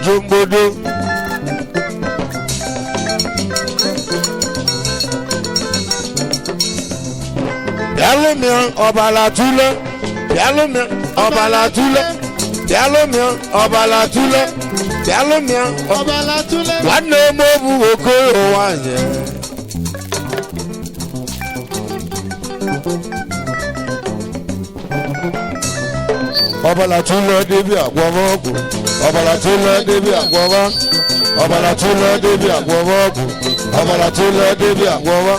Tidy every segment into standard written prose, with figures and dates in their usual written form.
ojombodo Yalomia obalatule Yalomia obalatule Yalomia obalatule Yalomia Obalatule. Wane mobu okoro wanye Obalatule debi agwomogu Obalatule debi agwoma Obalatule debi agwomogu Obalatule debi agwoma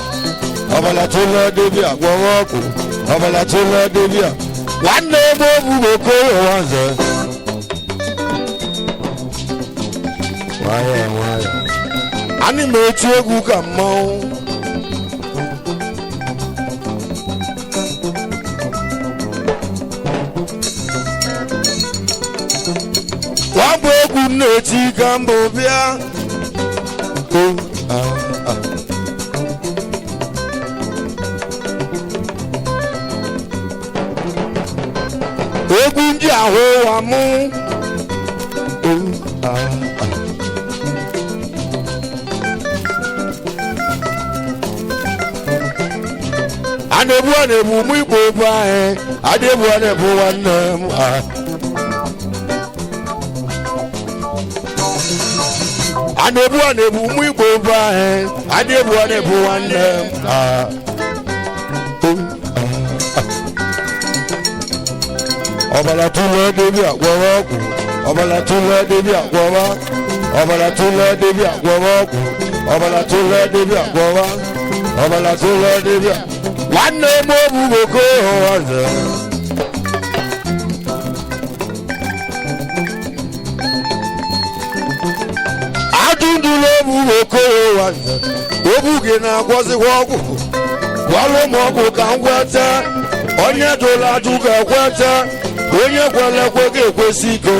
Obalatule debi agwomogu Obalatule debi Wane mobu okoro wanye Waya waya Ani mechi egwu ka mmanwụ Wabụ egwu na-eti ka mbụ bịa Egwu ndị ahụ wa mụ Anebu anebu mu igbo bụ anyị Anebu anebu nwanne m Anebu anebu mu igbo bụ anyị Anebu anebu nwanne m Obalatule debi agwọrọ ọgwụ Obalatule debi agwọrọ Obalatule debi agwọrọ ọgwụ Obalatule debi agwọrọ Obalatule debi Wane mobu okoro wanye Adundule mobu okoro wanye Obu gị na-agwọzikwa ọgwụ Gwalụ m ọgwụ ka m gwete Onye jụrụ ajụ ga-ekwete Onye kwere ekwe ga-ekwesị iko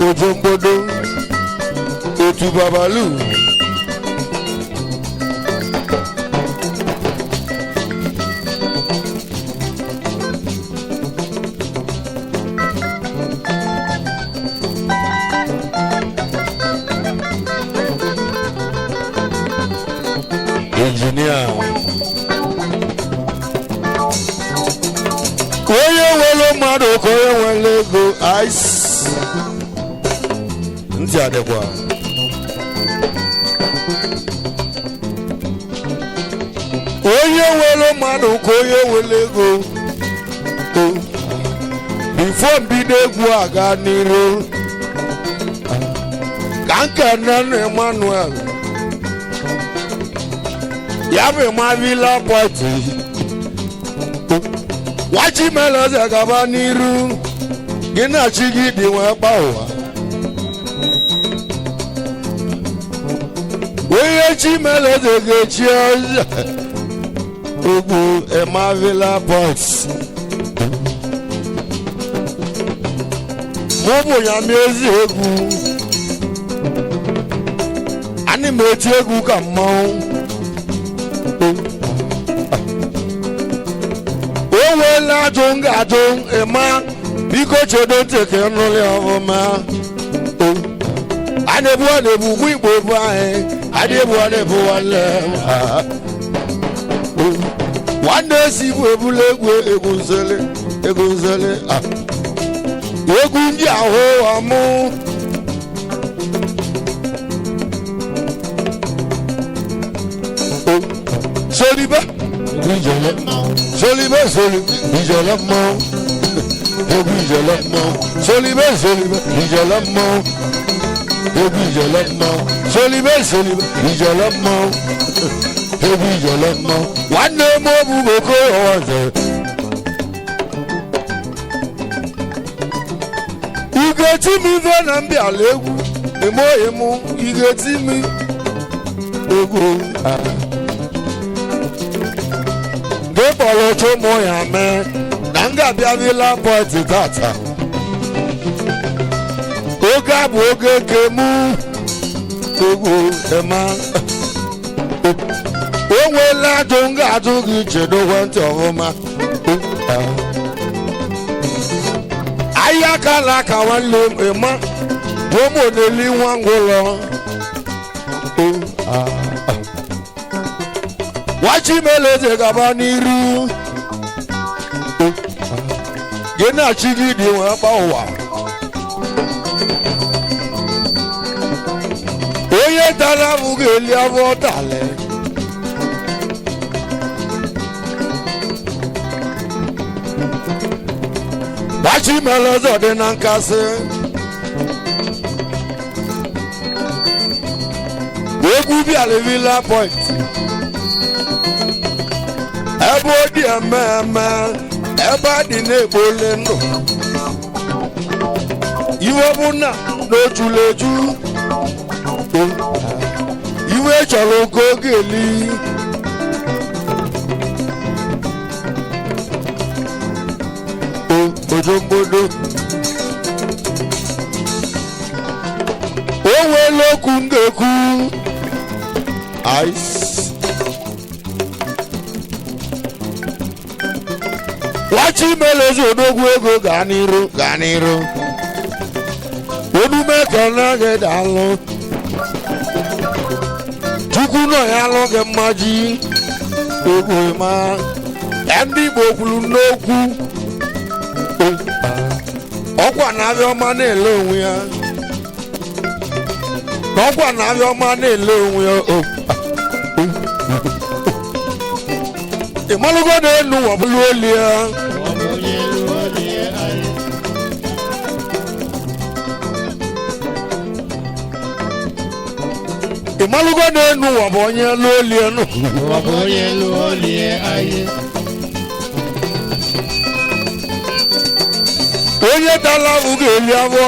Ojombodo Otu babalu Engineer Onye nwere mmadụ ka onye nwere ego ice ntị adịkwa Onye nwere mmadụ ka onye nwere ego bifo mbido egwu aga n'iru ka nke nne Emmanuel ya bụ Mavila Party Wachi meleze gaba n'iru gị na chi gị dị nwe gba ụwa onye chi meleze ga-echi ọzọ ogbu Mavila Party mụ bụ ya mezi egwu anyị ma eti egwu ka mmanwụ Owela ajụ ngajụ ịma biko chedo nteke nụlị ọfụma Anebu mụ igbo bụ anyị Anebu nwanne m Nwanne si bụ ebule egwu nzele Egwu ndị ahụ amụ Solibe Solibe Ijolemmo Egwu Ijolemmo Solibe Ijolemmo Egwu Ijolemmo Solibe Ijolemmo Egwu Ijolemmo Nwanne m obu okoro wanye Igeti mi ife na mbịala egwu Emoghị m igeti mi egwu Depolo chomo ya me Nanga Mavila Party tata Oga bu oge kemu Ogo ema Onwela jonga ajogi chedo wanti ọfụma Aya kala kawanle ema womo neli wangolo wachi meleze gabaniru gena chigidi wa bawa oye dara mugeli avotale wachi meleze de nankase egu bi ale Villa Point ebo di eme eba di n'ebole ndụ iwe bụ na n'ojuleju iwe chọrọ oge oge eli ojombodo o nwere okwu m ga-ekwu ice wachi melezi odogwu ego gaa n'iru onume kana gị dalụ chukwu nọ ya alụ gị mmaji ogwe ma ndị Igbo kwuru n'okwu ọkwa na-abịa ọma na-ele onwe ya ọkwa na-abịa ọma na-ele onwe ya ịmalụgo na-enu wabụlụ oli ya ịmalụgo na-enu wabụ onye elu oli enu onye dala ahụ ga-eli avọ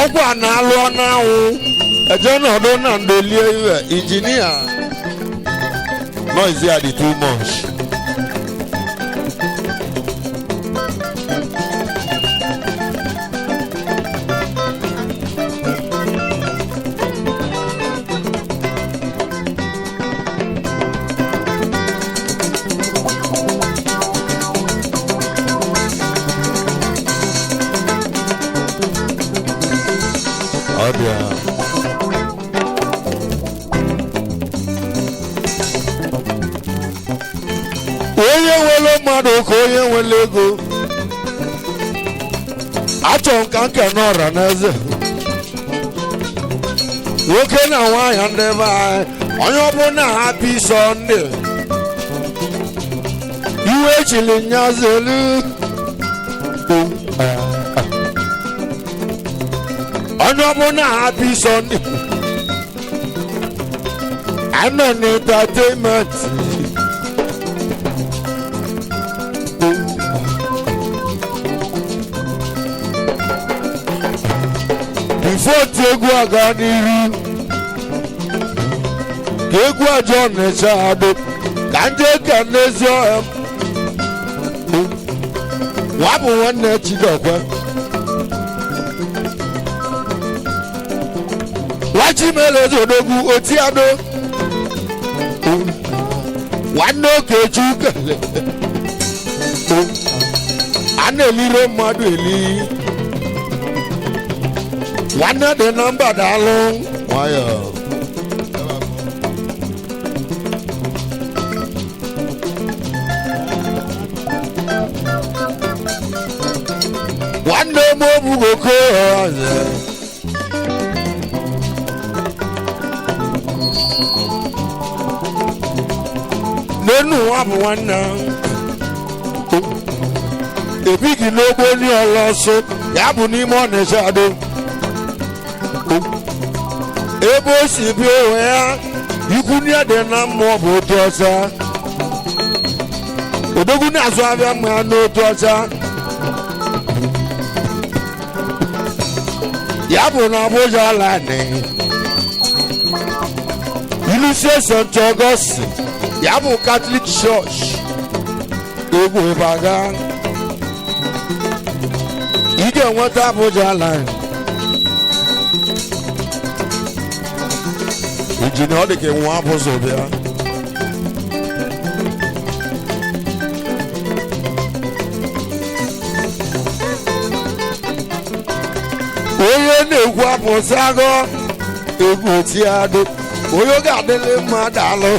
ọkwa na-alụ n'anwụ eje nọdụ na ndolie iwe injinia noise ya dị too much onye nwere mmadụ ka onye nwere ego achọ nka nke n'ọra n'eze nwoke na nwaanyị ndị be anyị onye ọbụla happy Sunday iwe chili nyazelu onye ọbụla happy Sunday I'm an entertainment before egwu aga n'iru ka egwu ajọ na-eche adụ ka ndị eke n'ezi ọhịa wabụ nwanne Chidokwe wachimelezi odogwu otiado nwanne Okechi ukele a na-elire mmadụ eli nwanne dị na mba daalụ nwayọ nwanne m obugoko ọzọ n'enu nwa bụ nwanne ebighị n'ogbo onye ọlọsọ ya bụ n'ime Ọnịcha adụ ebe o si bịa onwe ya ikwu nne dị na mmụọ bụ otu ọcha odogwu na-azụ abịa mma n'otu ọcha ya bụ na Abuja lani Ilusie St. Augustine ya bụ Catholic Church egwu Ibadan ị ga-enweta Abuja lani injinia ọ dị ka nwa abụzụ bịa egwu apụsago egwu tiado onye oge adịlị mmadụ alụ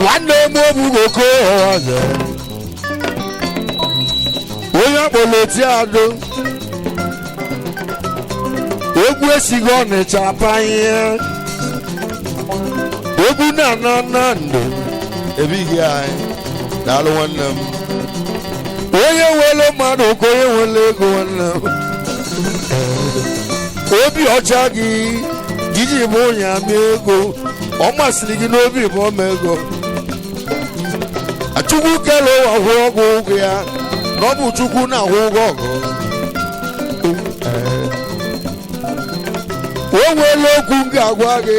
nwanne m obugo ọzọ onye akpọrọ tiado egwu esigo ọnịcha apanye egwu na-ana na ndụ ebighị anyị daalụ nwanne m onye nwere mmadụ ka onye nwere ego nwanne m obi ọcha gị iji bụ onye ama ego ọ masịrị gị n'obi bụ ọma ego chukwu kele ụwa hụ ọgwụ ụgwụ ya na ọ bụ chukwu na-ahụ ụgwọ ọgụ o nweela okwu m ga-agwa gị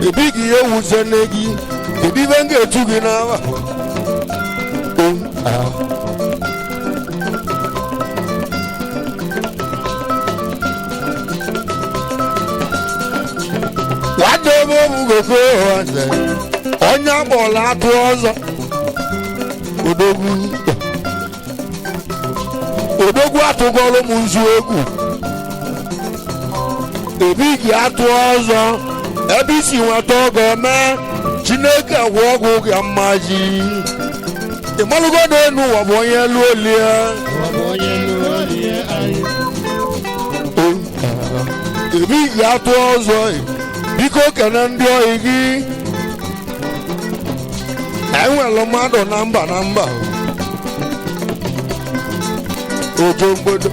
ebighị ihe wuze nne gị kedu ibe m ga-etu gị n'aba nwanne ebe obugoko ọzọ onye agbọọla atụ ọzọ odogwu atụgọrọ m nzu egwu ebighị atụ ọzọ ebe isi nweta ọgọ mee Chineke gwọ ọgwụ gị mmaji ịmalụgo n'elu ụwa bụ onye elu olie ebighị atụ ọzọ biko kene ndị oyi gị enwere mmadụ na mba ojo mgbodo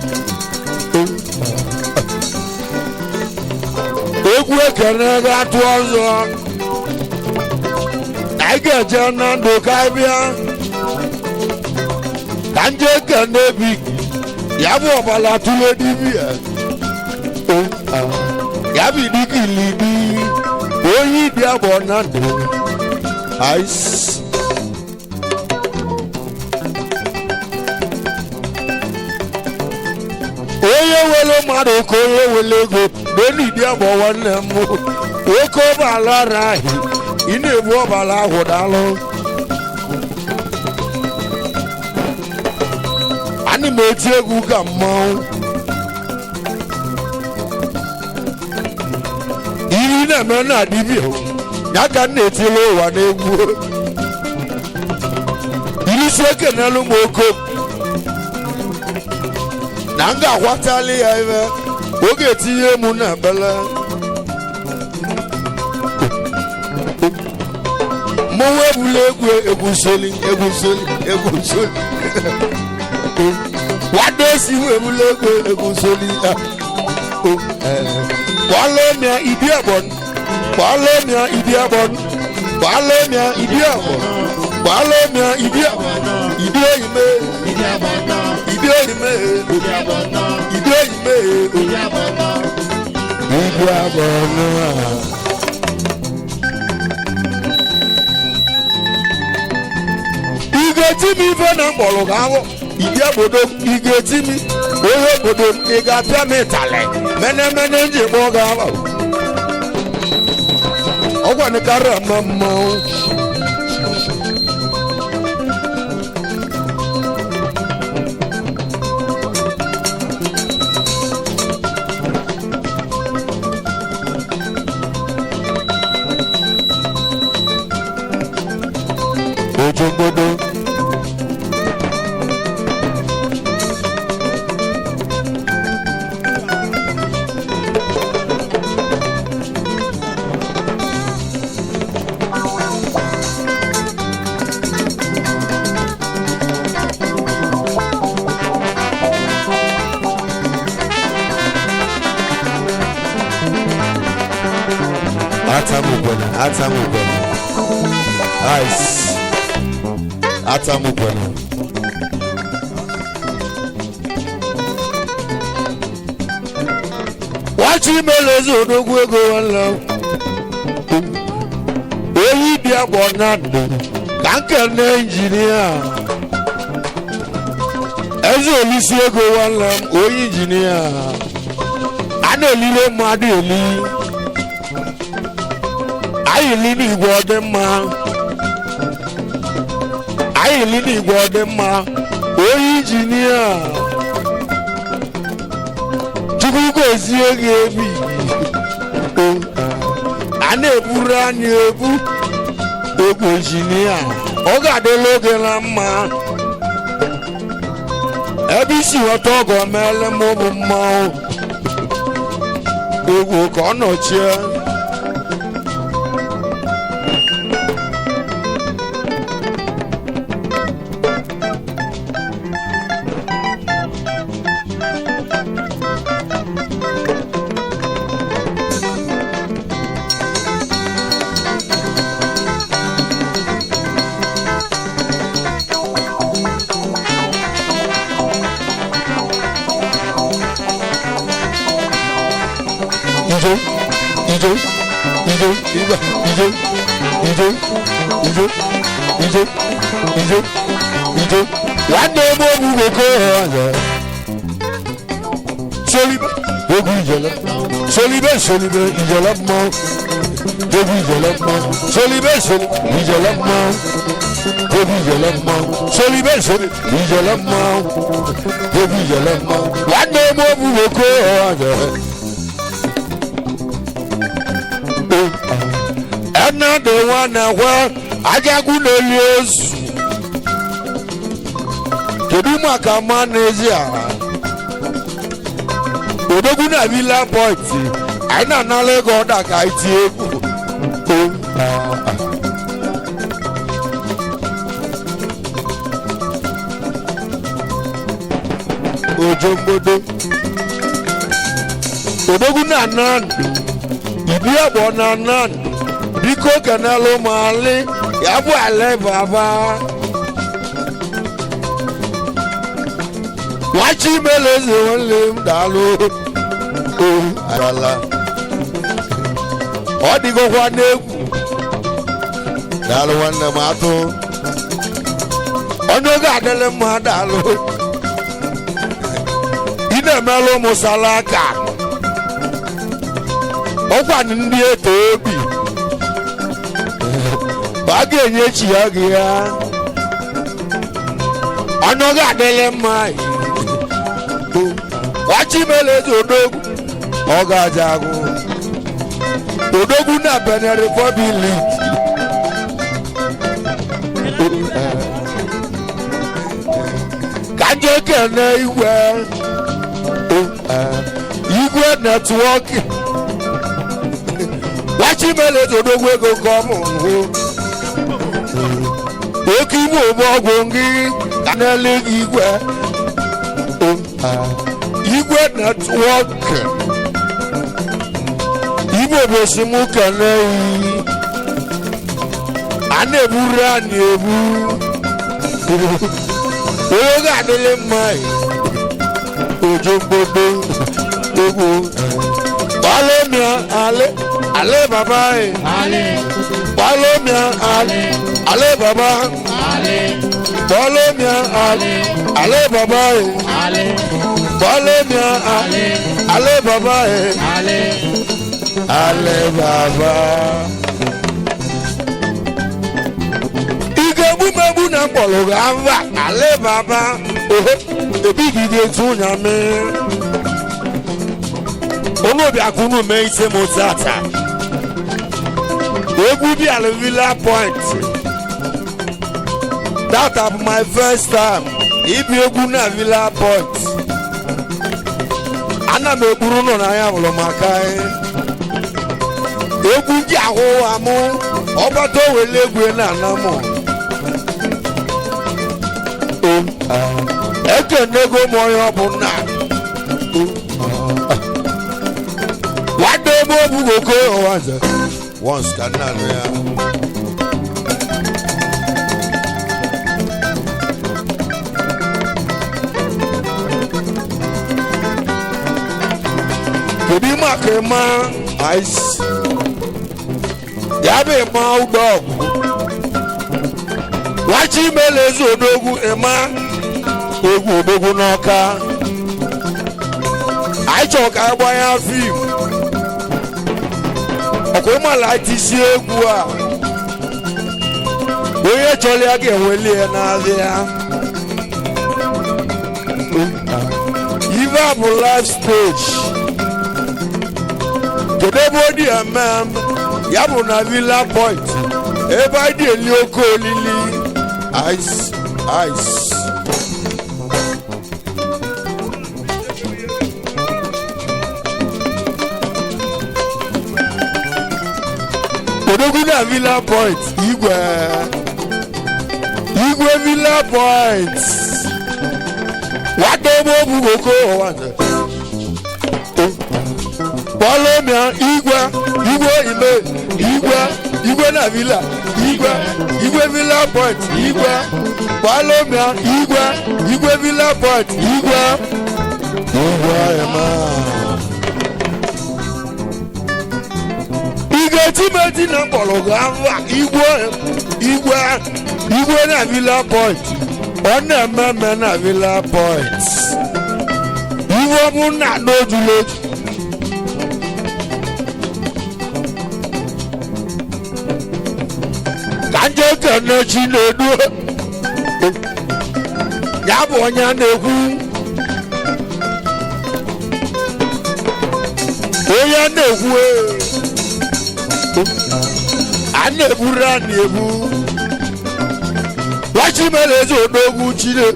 egwu ekene ga-atụ ọzọ anyị ga-eje na ndụ ka anyị bịa ka nje ekene bi ya bụ ọbala tụle dibia ya bụ idikilidi onye ịbịa bụ na ndụ onye nwere mmadụ ka onye nwere ego n'enidi abụ nwanne m oke ọbala ara ahị ị na-egbu ọbala ahụ daalụ ana m eti egwu ka mmanwụ iri na-eme na dibia ya ka m na-etile ụwa n'egwu irisi ekenelu m oko na m ga-akwatali ya ebe oge etinye m na bele mụnwa ebula egwusoli wado si m ebula egwusoli kwalomia idiabon kwalomia idiabon kwalomia idiabon kwalomia idiabon idioyime idioyime idioyime idiabon igeti mi ife na mkpọrọ ga-ahụ ide obodo igeti mi onye obodo ị ga-apịa m ịtalị menemene nji kpọọ ga-ahụ ọgwanịkarị ama mmanwụ ojogbodo atamugwena ice atamugwena wachi melezi odogwu ego nwanne oyi bịa gbọ na ndụ ka nkene injinia eze olisi ego nwanne m oyi injinia a na-elile mmadụ eli ayili n'igwe ọdị mma ayili n'igwe ọdị mma onye injinia tie gị ebi a na-eburu anyị ebu egwu injinia ọ ga-adịla oge na mma ebe isi ghọta ọgọ meele m ụmụ mmanwụ egwu ka ọ nọchie Wande mo bu ko ya solibe ogu jele solibe ijele mo ogu jele mo solibe ijele mo ogu jele mo solibe ijele mo ogu jele mo wande mo bu ko ya another one where ajagu no lose kedu maka manezia odogu na villa point aina na lego da ka iti egwu ojombodo odogu na nan ibi abo na nan biko kanalo mali yabu ale baba wachi meleze wole mdalu ala odigo kwa negwu dalu wanne mato ono ga adele ma dalu ina melo musalaka okwa ndi eto obi bagi enye chi ya ono ga adele mai wachi meleze odogwu oga jagu odogwu na Benin Republic kaje kene igwe network wachi meleze odogwu ego komu oki mo ogbo ngi kanele igwe igwe network igwe besimu kene aneburu ani ebu oga adele mai ojombodo ogo balomia ale baba balomia ale baba balomia ale baba balomia ale baba ale baba igebumebu na mkpọrọ ava ale baba ebigide tunya me onobi akunu me ise mozata egwu bi ale Villa Point that was my first time ibi egwu na Villa Point ana m egburu nọ na ya mụrụ maka egwu ji ahụ amụ ọgbata owele egwu na anamụ ekenego m onye ọbụla wade ebe obugoko ọwaze once ka nna nụ ya kedu maka ịma ice ya bụ ịma ụdọg wachi melezi odogwu ịma egwu odogwu n'ọka anyị chọrọ ka agba ya fim ọkwa ịmala itisi egwu a onye chọrọ ya ga-enweli ya n'ahịa ive a bụ live stage kedebodi ya bụ na Villa Point ebe anyị dị eli oke olili ice odogwu na Villa Point igwe Villa Point wado mo bu oko wanda follow me igwe na Villa igwe Villa Point follow me igwe Villa Point ema timoti na mbologo awa igwe na Villa Point ona meme na Villa Point iwo mu na nojulo kanje kana chinedu ya bo onya na-ekwu oya na-ekwu anebura nebu wachi meleze odogwu chile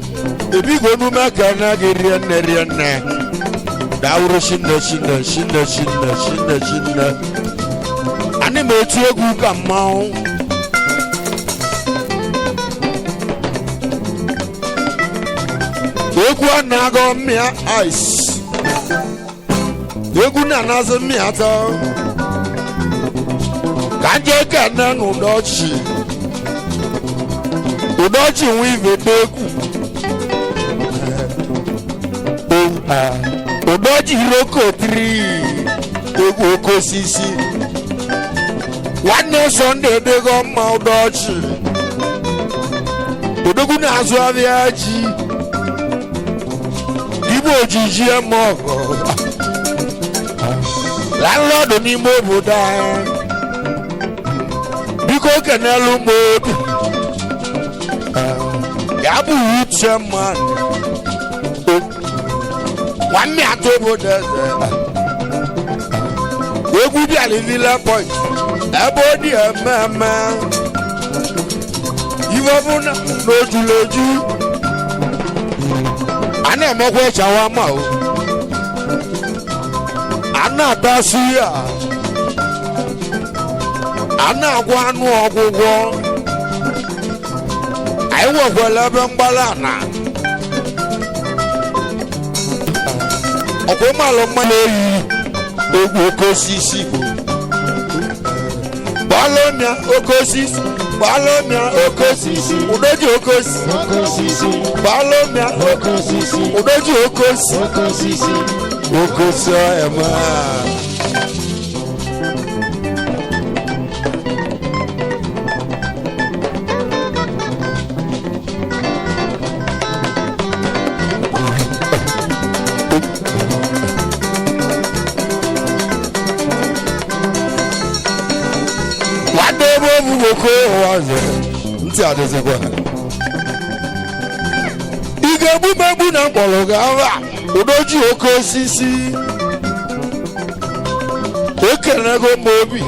ebigonu maka na gerienne dawuro shinne ani metu egwu ka mmanwụ egwu anago mmịa ice egwu na-anazụ mmịa taa kanje kana n'ụdọchi nwe ive n'egwu ụdọchi hirokotiri egwu oke osisi nwanne Sunday dego mma ụdọchi odogwu na-azụ abịa ji igbo ojiji eme ọgọ landlord n'ime obodo anyị biko kenelu mobi ya bụ uche mmadụ nwanne atọ obodo eze egwu bịara Villa Point ebe ọ dị eme ife bụ na n'ojuloju a na-emekwa echawa ma o a na-ata suya a na-agwa anụ ọgwụgwọ anyị nwekwara ebe mgbala na ọkwa ịmalụ mma na-eyi egwu oke osisi bụ gbalomia oke osisi udoji oke osisi gbalomia udoji oke osisi ema ntị adịzikwa ị ga-egbumegbu na mkpọrọ ga-awa udoji oke osisi ekenego m obi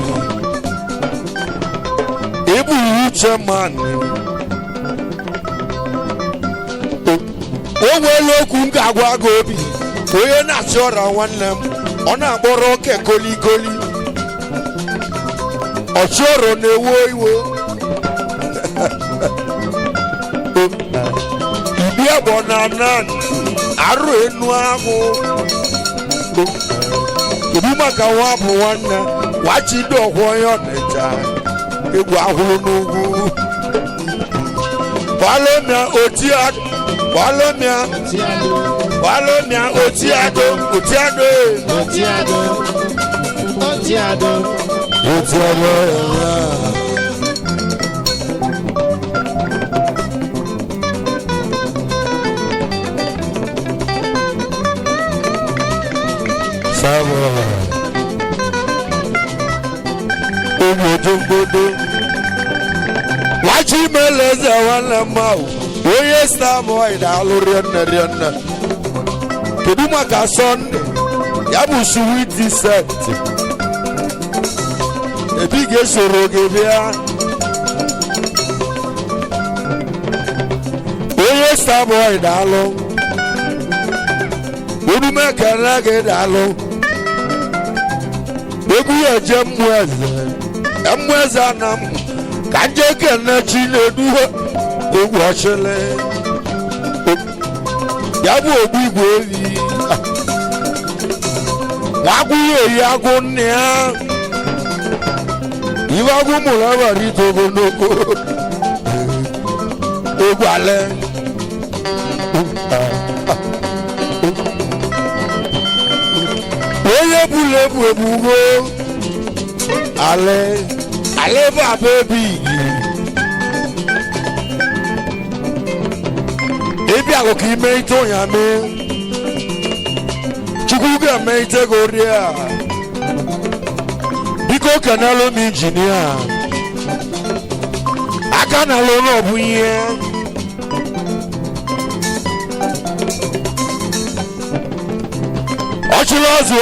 ịbụ uche mmanụ o nweela okwu m ga-agwa gị obi onye na-achị ọra nwanne m ọ na-akpọrọ oke kolikoli ọchịọrọ na-ewo iwo ibi abụọ na nan arụ enu ahụ kedu maka nwa bụ nwanne wachido ọgwụ onye ọnịcha egwu ahụrụ n'ugwu gbalomia otiado wachi meleze nwanne mmanwụ onye Starboy na-alụ rienne kedu maka Sunday ya bụ sweet set ebi ga-esoro gị bịa onye Starboy daalụ onume ekele gị daalụ egwu ya eje mmụọ eze ana m ka nje ekene Chinedu egwu ọchịlị ya bụ ogbu igwe evi agwụ ya eyi agwụ nne ya iwe agwụ mụrụ ọbara ite ogologo egwu ale onye bụrụ ebu ebugo ale bụ abụ ebe ebi ahụ ka ime ite ụnyame Chukwu ga-eme ite gị orie a biko kenelu m injinia aka na alụ n'ọbụ ihe ọchụla ọzụ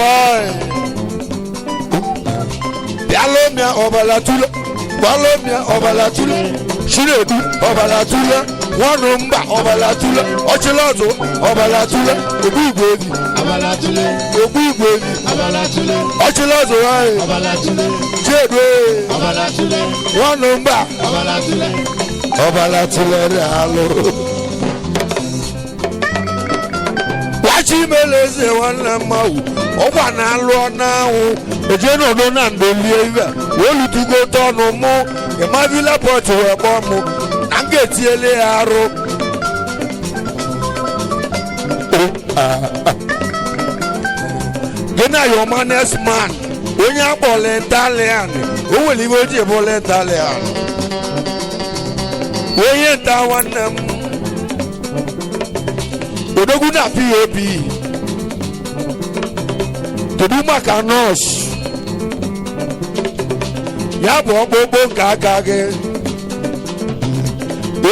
bịalomia ọbala tule gbalomia ọbala tule Chinedu ọbala tule nwanụ mba ọbala tule ọchụla ọzụ ọbala tule ogbu igwe evi ogbu igwe evi ọchụla ọzụ Chinedu nwanụ mba ọbala tule alụ Chimeleze nwanne mmanwụ ọgwa na-alụ n'anwụ eje n'ọdụ na ndolie ibe olutugo tọnụ mụ ịmabila pọt wee kpọọ mụ na m ga-etiele ya arụ gị na yomanes man onye akpọla Italian o nwere ibe oji ebola Italian onye nta nwanne m odogwu na POP kedu maka nọọsụ ya bụ ọkpụkpụ nke aka gị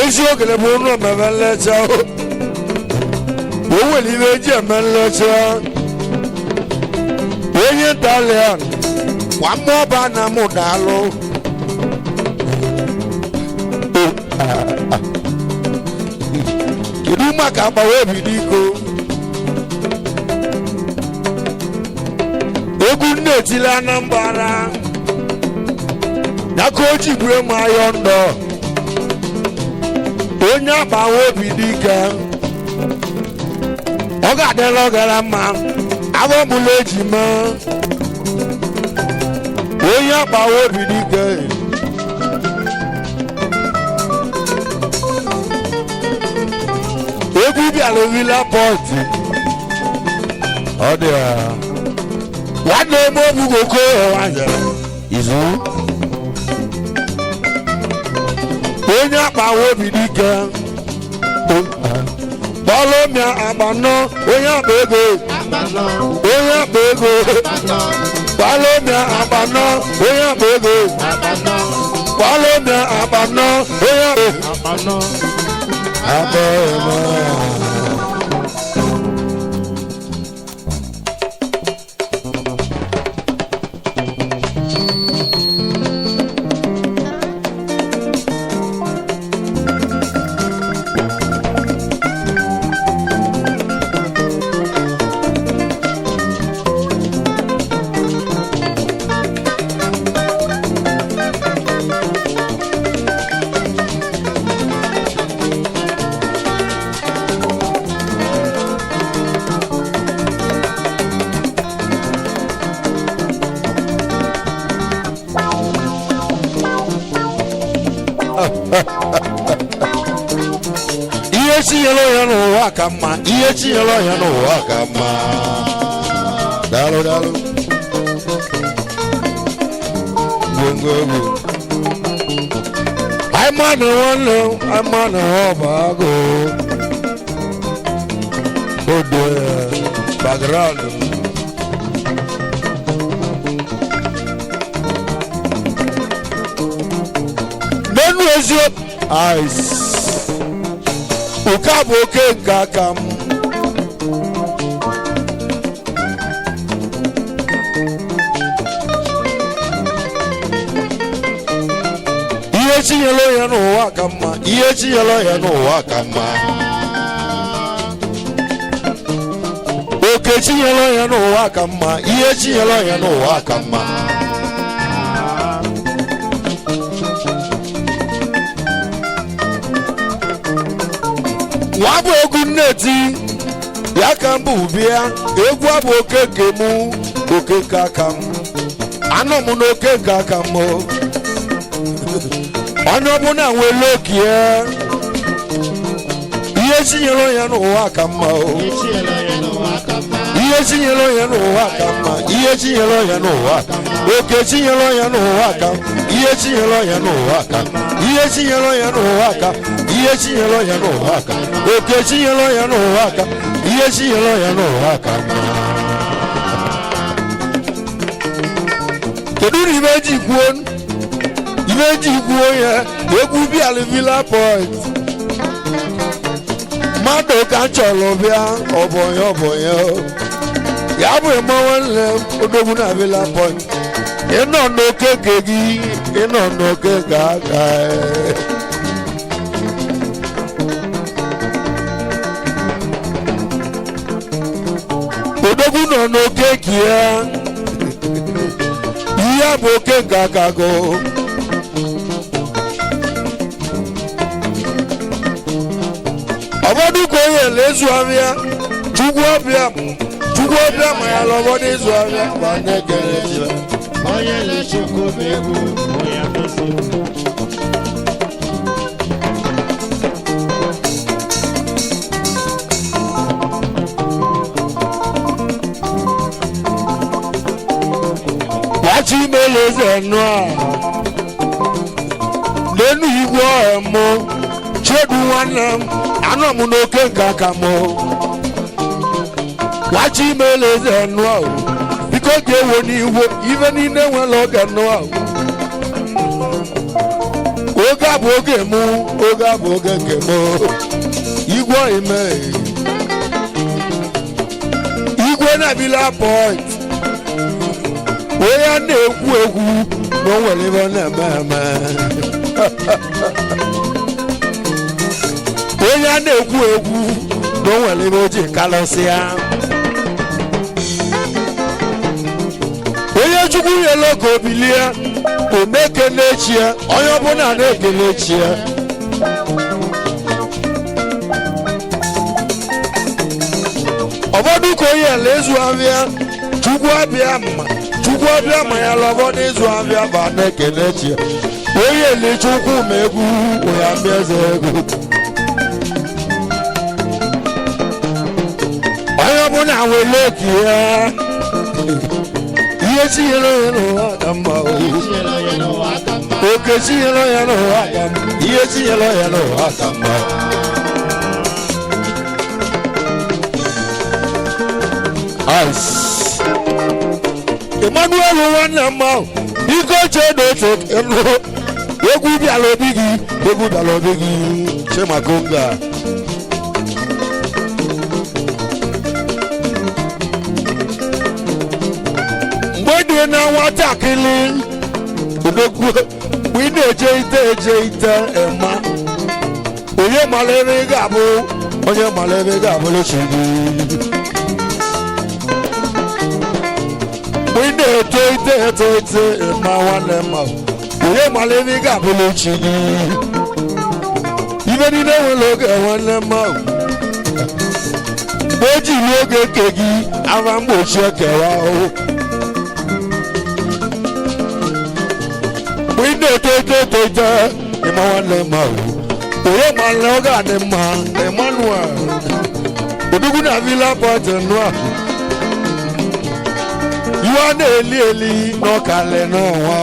ezi ogele bụ ụlọ mmemme nlecha o nwere ibe eji eme nlecha onye Italian kwa mmụọba na mụ daalụ kedu maka agbawa obi n'iko egwu nne etili Anambra n'aka oji gbue m ayọ ndọ onye agbawa obi n'ike ọ ga-adịla ọgara mma abọmụla eji mee onye agbawa obi n'ike egwu bịara Villa Port ọ dị nwanne m obugo izu onye akpawa obi dike kpọlụmịa agbanọ onye akpa ego onye akpa ego kpọlụmịa agbanọ onye akpa ego kpọlụmịa agbanọ onye akpa ihe chinyere ya n'ụwa ka mma ihe chinyere ya n'ụwa ka mma daalụ daalụ gwongwogwo anyị mmadụ nwanne anyị mmadụ ọbago odo background n'enu eziokwu ice ụka bụ oke nke aka m chinyelo ya n'ụwa ka mma ihe chinyelo ya n'ụwa ka mma oke chinyelo ya n'ụwa ka mma ihe chinyelo ya n'ụwa ka mma nwa bụ egwu nneti ya ka mbụ bịa egwu abụ okeke mụ okeke aka m anọ m n'okeke aka m onye ọbụla nwere okie ihe chinyere ya n'ụwa ka mma ihe chinyere ya n'ụwa ka mma ihe chinyere ya n'ụwa oke chinyere ya n'ụwa ka ihe chinyere ya n'ụwa ka ihe chinyere ya n'ụwa ka ihe chinyere ya n'ụwa ka oke chinyere ya n'ụwa ka ihe chinyere ya n'ụwa ka kedu na ibe ji kwuo ya egwu bịala Villa Point mmadụ ka chọrọ bịa ọbọnya ya bụ nwanne odogwu na Villa Point ịnọ n'okeke gị ịnọ n'okeke aka odogwu nọ n'okeke ya ihe bụ okeke aka go ọbọdụ ka onye na-ezu abịa chukwu ọbịa ma ya lọbọdụ ezu abịa ma na-ekele onye na-echukwu egwu onye amasị wachi meleze nụa n'enu igwe ọmụ chedu nwanne m anọ m n'oke nke aka m wachi meleze nụa biko ga-ewo n'iwo ibe niile nwere oge nụa oge a bụ oge m oge a bụ oge nke m igwe ime igwe na Villa Point onye na-ekwu egwu na o nwere ebe ọ na-eme eme onye a na-ekwu egwu na o nwere ebe o ji kalụsịa onye chukwu nyere oge obilie o na-ekele chi ya onye ọbụla na-ekele chi ya ọbọdụ ka onye na-ezu abịa chukwu abịa ma ya lọbọdụ ịzụ abịa ba na-ekele chi ya onye na-echukwu ma egwu ya mbịa eze egwu onye ọbụla nwere oke ya ihe chinyere ya n'ụwa ka mma oke chinyere ya n'ụwa ka mma ihe chinyere ya n'ụwa ka mma Emmanuel nwanne m ahụ biko chedo egwu bịala obi gị Chimakonga mgbe dị na nwatakịrị odogwu mgbe ị na-eje ite ema onye mara ebe ị ga-abụ chi gị mgbe ị na-eto ite ema nwanne m onye mara ebe ị ga-abụrụ chi gị ibe niile nwere oge nwanne m mgbe o ji ruo oge nke gị ama mgbochi ekewa mgbe ị na-eto ite ịma nwanne m onye mara oge adị mma Emmanuel odogwu na Villa Point nụa iwe na-eli n'ọkalị n'ọnwa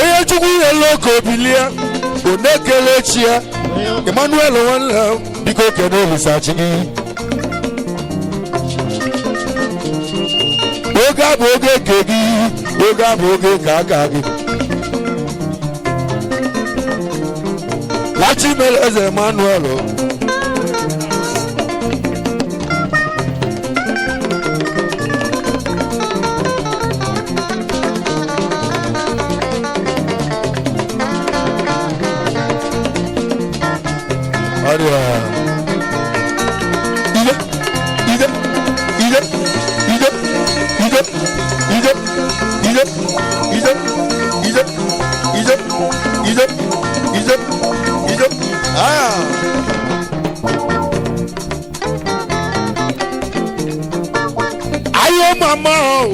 onye chukwu nyere oke obilie o na-ekele chi ya Emmanuel nwanne biko kene Olisachi gị oge a bụ oge nke gị oge a bụ oge ka aka gị Wachimeleze Emmanuel Ayo mama oh,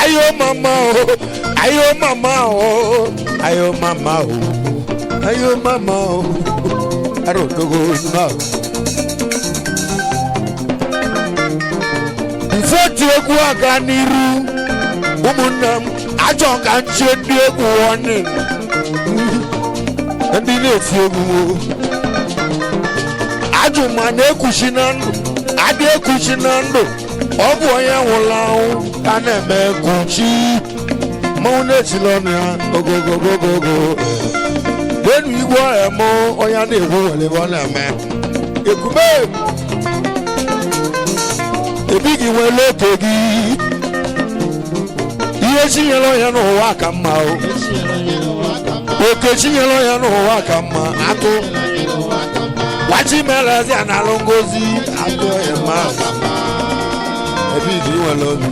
ayo mama oh, ayo mama oh, ayo mama oh, ayo mama oh. I don't know now. Mfoti egwu aga n'iru ụmụnne m ajọ ka nche ndị egwu ọnị ndị na-eti egwu ajụ ma na-ekwuchi na ndụ adị ekwuchi na ndụ ọ bụ onye nwụrụ anwụ ka na-eme ekwuchi mmanwụ na-etili ọnụ ya ogogogogogo benu igwe ọhịa mụ onye na-egwu were ebe ọ na-eme ekume ebighị nwere oke gị ihe chinyere ọhịa n'ụwa ka mma oke chinyere ọhịa n'ụwa ka mma atụ Wachimeleze analụ ngozi atụ ọhịa mma ebighị nwere obi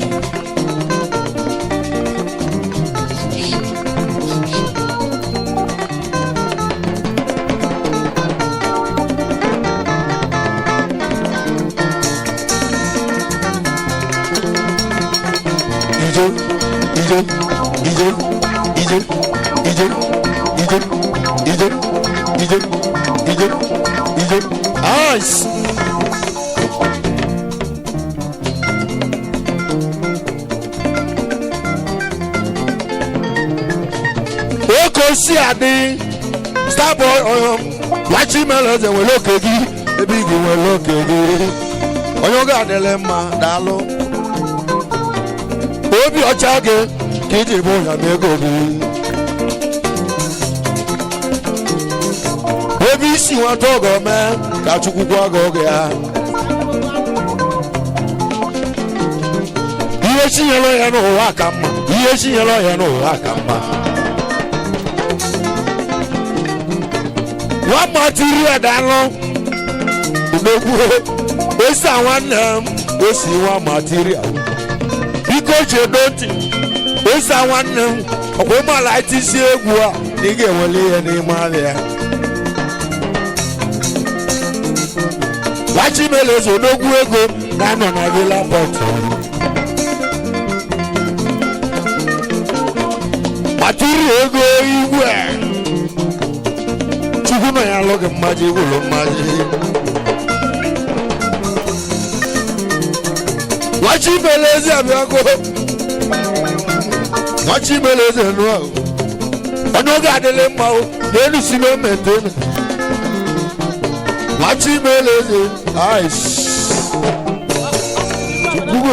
Ice. Oko si adi Starboy Wachimeleze nwere oke gị ebe ị nwere oke gị onye oge adịle mma daalụ obi ọcha gị ka iji bụ ya n'ego gị ebe isi nwata ọgọ mee ka Chukwu gwa gị oge ya ihe chinyere ya n'ụwa ka mma ihe chinyere ya n'ụwa ka mma nwa matiri adalụ umegwu esi nwanne m esi nwa matiri biko chedo ntị esi nwanne m ọkwa ịmala itisi egwu a na ị ga-enwele ihe n'ime ahịa Wachimeleze odogwu ego na-anọ na Villa Port matiri ego igwe Chukwu nọ ya alụghị mmaji igwụlụ mmaji Wachimeleze abịago Wachimeleze nụọ onye oge adịghị mma n'elu si n'ometonu Wachimeleze ice Chukwu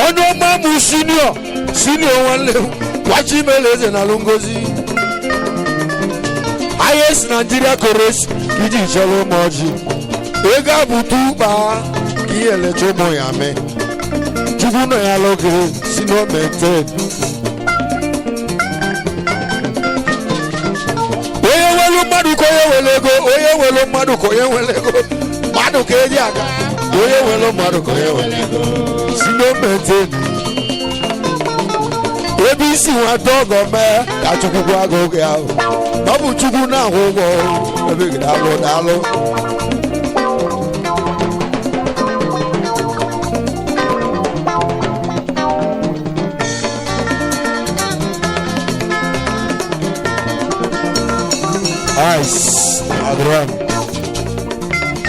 onye ọma mụ senior nwanne Wachimeleze na Lungozi IS Nigeria Chorus iji chọrọ ụmụ ọjị ego abụtụ ụkpa ka ihe lecha ụmụ ya mee Chukwu nọ ya lụgị si n'omente onye nwere mmadụ ka onye nwere ego onye nwere mmadụ ka onye nwere ego mmadụ ka eji aga onye nwere mmadụ ka onye nwere ego si n'omente ebe isi nwata ọgọ mee ka Chukwu gwa gị oge ahụ ọ bụ Chukwu na-ahụ ụgwọ ebe gị daalụ ice Adrian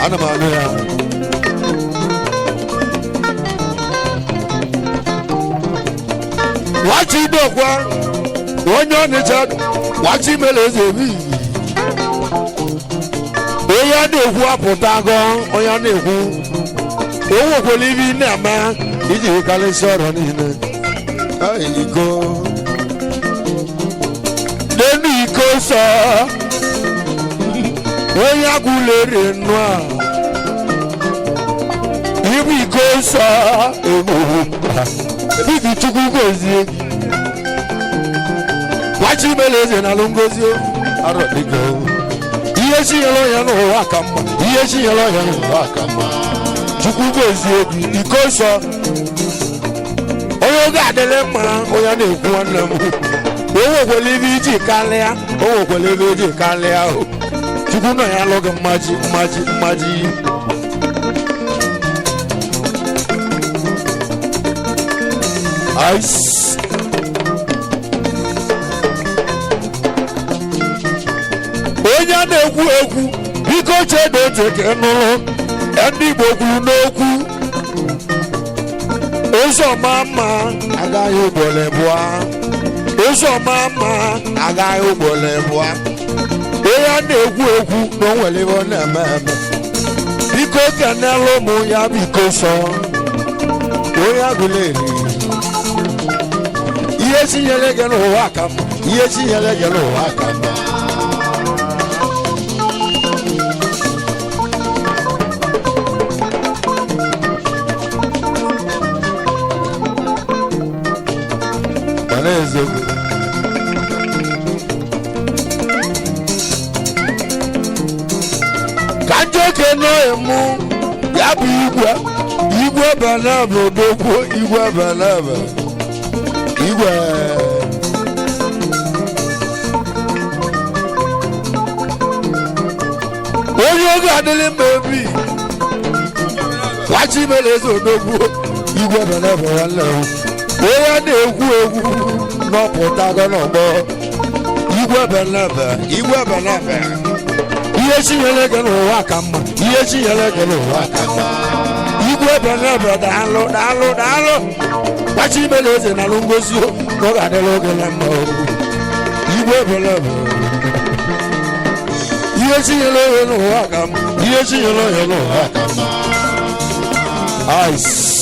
ana m anụ ya Wachidokwa onye Ọnịcha Wachimeleze ebi onye a na-ekwu apụtago onye a na-ekwu o nwekwara ibe ị na-eme iji karịsịa ọrụ niile iko nenu iko sọ onye agwụlere nnu a ibu iko sọ ebibi chukwu gozie wachi meleze na lungozi arọdịgo ihe chinyere ya n'ụwa ka mma ihe chinyere ya n'ụwa ka mma chukwu gozie gị iko sọ onye oge adịla mma onye na-ekwu nwanne m onwekwele ebe iji karịa onwekwele ebe iji karịa chukwu nọ ya alụghị mmaji onye a na-ekwu ekwu biko chedo teke nụrụ ndị Igbo kwuru n'okwu ụzọma mma agaghị ugboro abụọ ụzọma mma agaghị ugboro abụọ onye a na-ekwu ekwu na o nwere ebe ọ na-eme eme biko kenelu ụmụ ya biko sọ onye agụleri ihe chinyere gị n'ụwa aka mma ihe chinyere gị n'ụwa aka mma ka njoke n'emu ya bụ igwe banaba odogwu igwe banaba igwe onye oge adịghị mma ebi wachi meleze odogwu igwe banaba nwanne onye na-ekwu egwu n'ọpụtago n'ọgbọ igwe banaba ihe chinyere gị n'ụwa ka mma ihe chinyere gị n'ụwa ka mma igwe banaba daalụ wachi meleze na alụ ngozi n'oge adịla oge na mma igwe banaba ihe chinyere gị n'ụwa ka mma ihe chinyere gị n'ụwa ka mma ice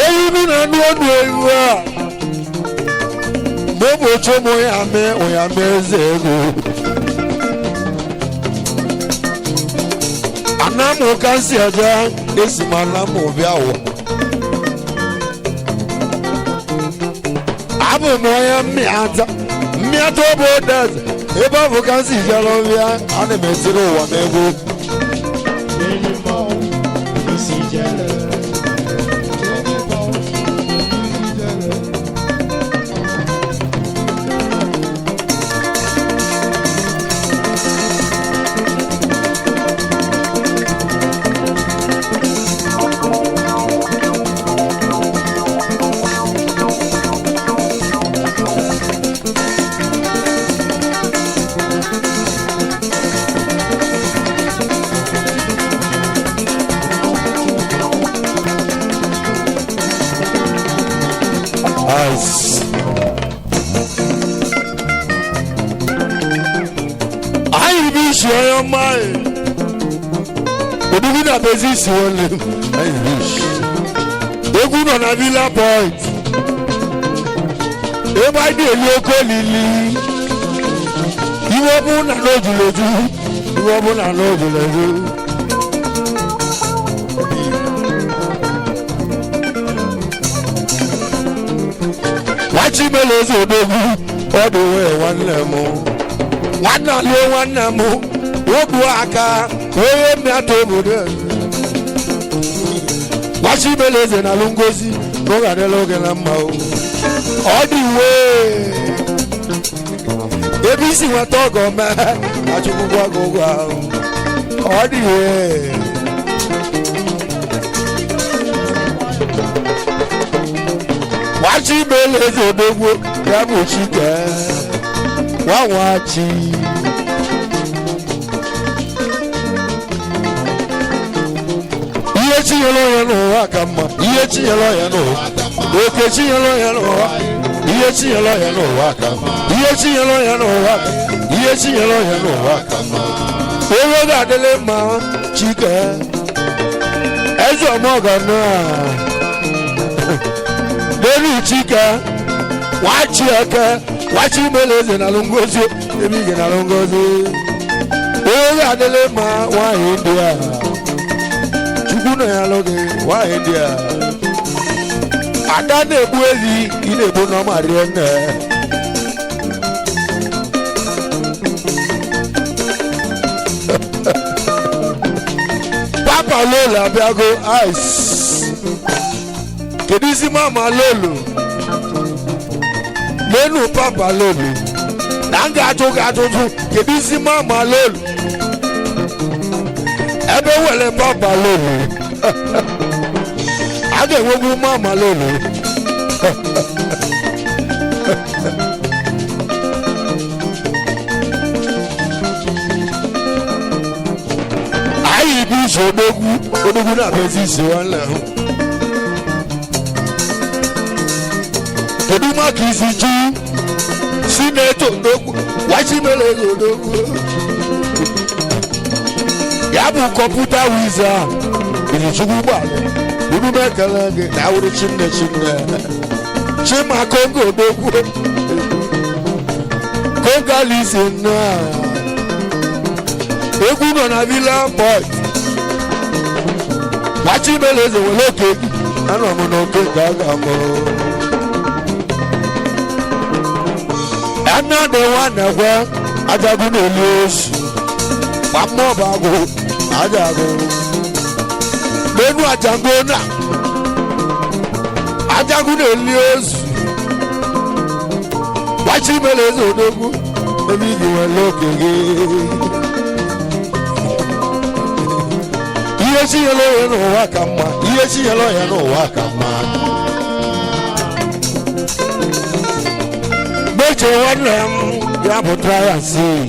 eyi na anụ ọnụ ewu a mgbe ụbọchị ụmụ ya mee eze ego anamụ ka si aja esi m anamụ bịa ụwa abụ m onye mmịata obodo eze ebe ọ bụ ka si jere ọbịa ana m etiri ụwa m egwu odugida bezisi wole egwu nọ na Villa Point ebe anyị na-eli oke olili iwe bụ na n'ojuleju wachi meleze odogwu ọdụ wee nwanne m ogbu aka onye mmịata obodo wachi meleze na alụ ngozi n'oge adịla oge na mma ọ dị iwe ebe isi nweta ọgọ mee achụkwụkwọ gị ụgwọ ahụ ọ dị iwe wachi meleze odogwu ya bụ chike nwachi ihe chinyere onye n'ụwa ka mma ihe chinyere onye n'ụwa oke chinyere onye n'ụwa ihe chinyere onye n'ụwa ka mma ihe chinyere onye n'ụwa ihe chinyere onye n'ụwa ka mma onye ga-adịle mma chike eze ọmọgana lórí chika wachi aka wachi meleze na lungozi emige na lungozi oye adele ma wa india chukuna ya loge wa india adane ebuezi ile ebu na mariene papa lola biago ice kedisi mama lolo lenu papa lolo nanga atotu kedisi mama lolo ebe wele papa lolo ade wogu mama lolo ayi bi so odogu na bezi se wan la Oduma Kisiju, Sineto Dogu, Wachimele Dogu. Yabu computer wizard, in Chuba, Uduma Kalage, now the Chimney Chima Congo Dogu. Conga listen now. Eguna na Villa Boy. Wachimele is a local, and I'm no Gagamo. Another one where Ajagun Elios, one more bago, Ajago. Then what Jangona Ajagun Elios, watching Melezo Dogu, maybe you were looking. Yes, you know, Wakama, yes, you know, Wakama. Make one you have to try and see.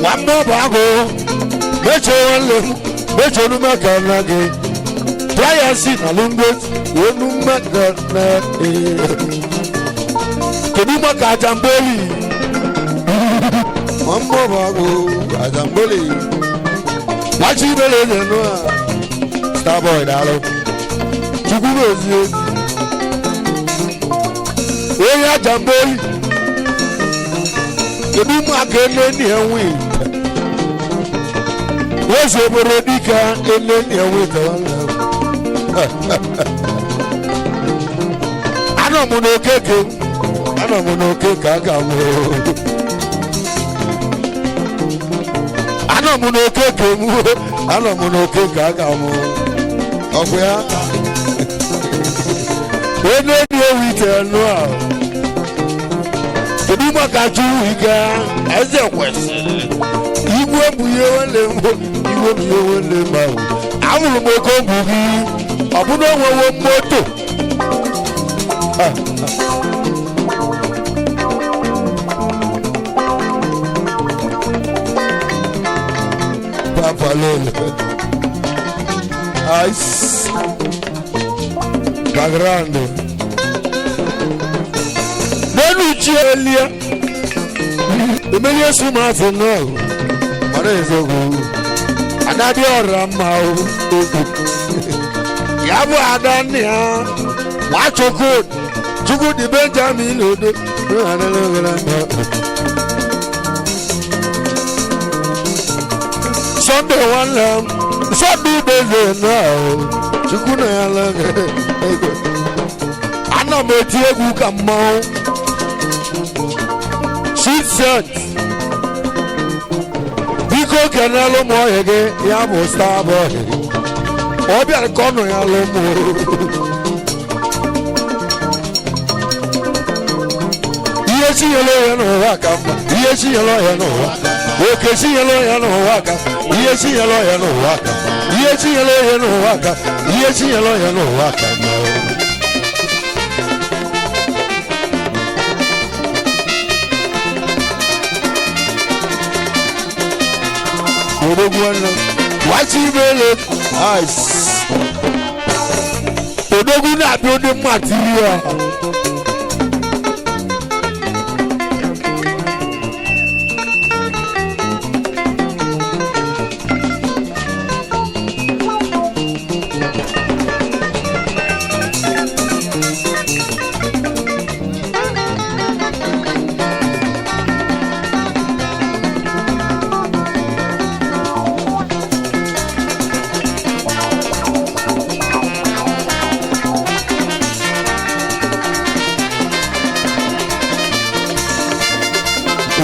One more bago, make one make a try and see. Alungot, you make that. Can you make a jamboli? One more bago, a jamboli. Watch you believe in Starboy, darling. Chukurozi. Oya jamboli ebi mu akene ni enwe wo se borodika ene ni enwe tawala ano mu no keke aga mo ano mu no keke aga mo oya ene ni ewi tenu a Oduma Kaju Iga eze kwese igwe buye wele igwe buye wele ma awuru mo ko bugi obuno wowo moto Papa lele ice bagrande Nenu Chelia, the million summers and no. What is a good? Another Ramau. Yabu Adania, watch your good. To good the Benjamin. Sunday one lamb, Sunday baby now. Chukuna love. Anna Metiagu come on. She said, Biko Canelo Moyege, Yamo Starboy. Obi Alcono Yalomo. Yes, you know, Waka. Yes, you know, okay, see you know, Waka. Yes, you know, Waka. Yes, you know, Waka. Yes, you know, Waka. Watch you really nice. Odogu na building material.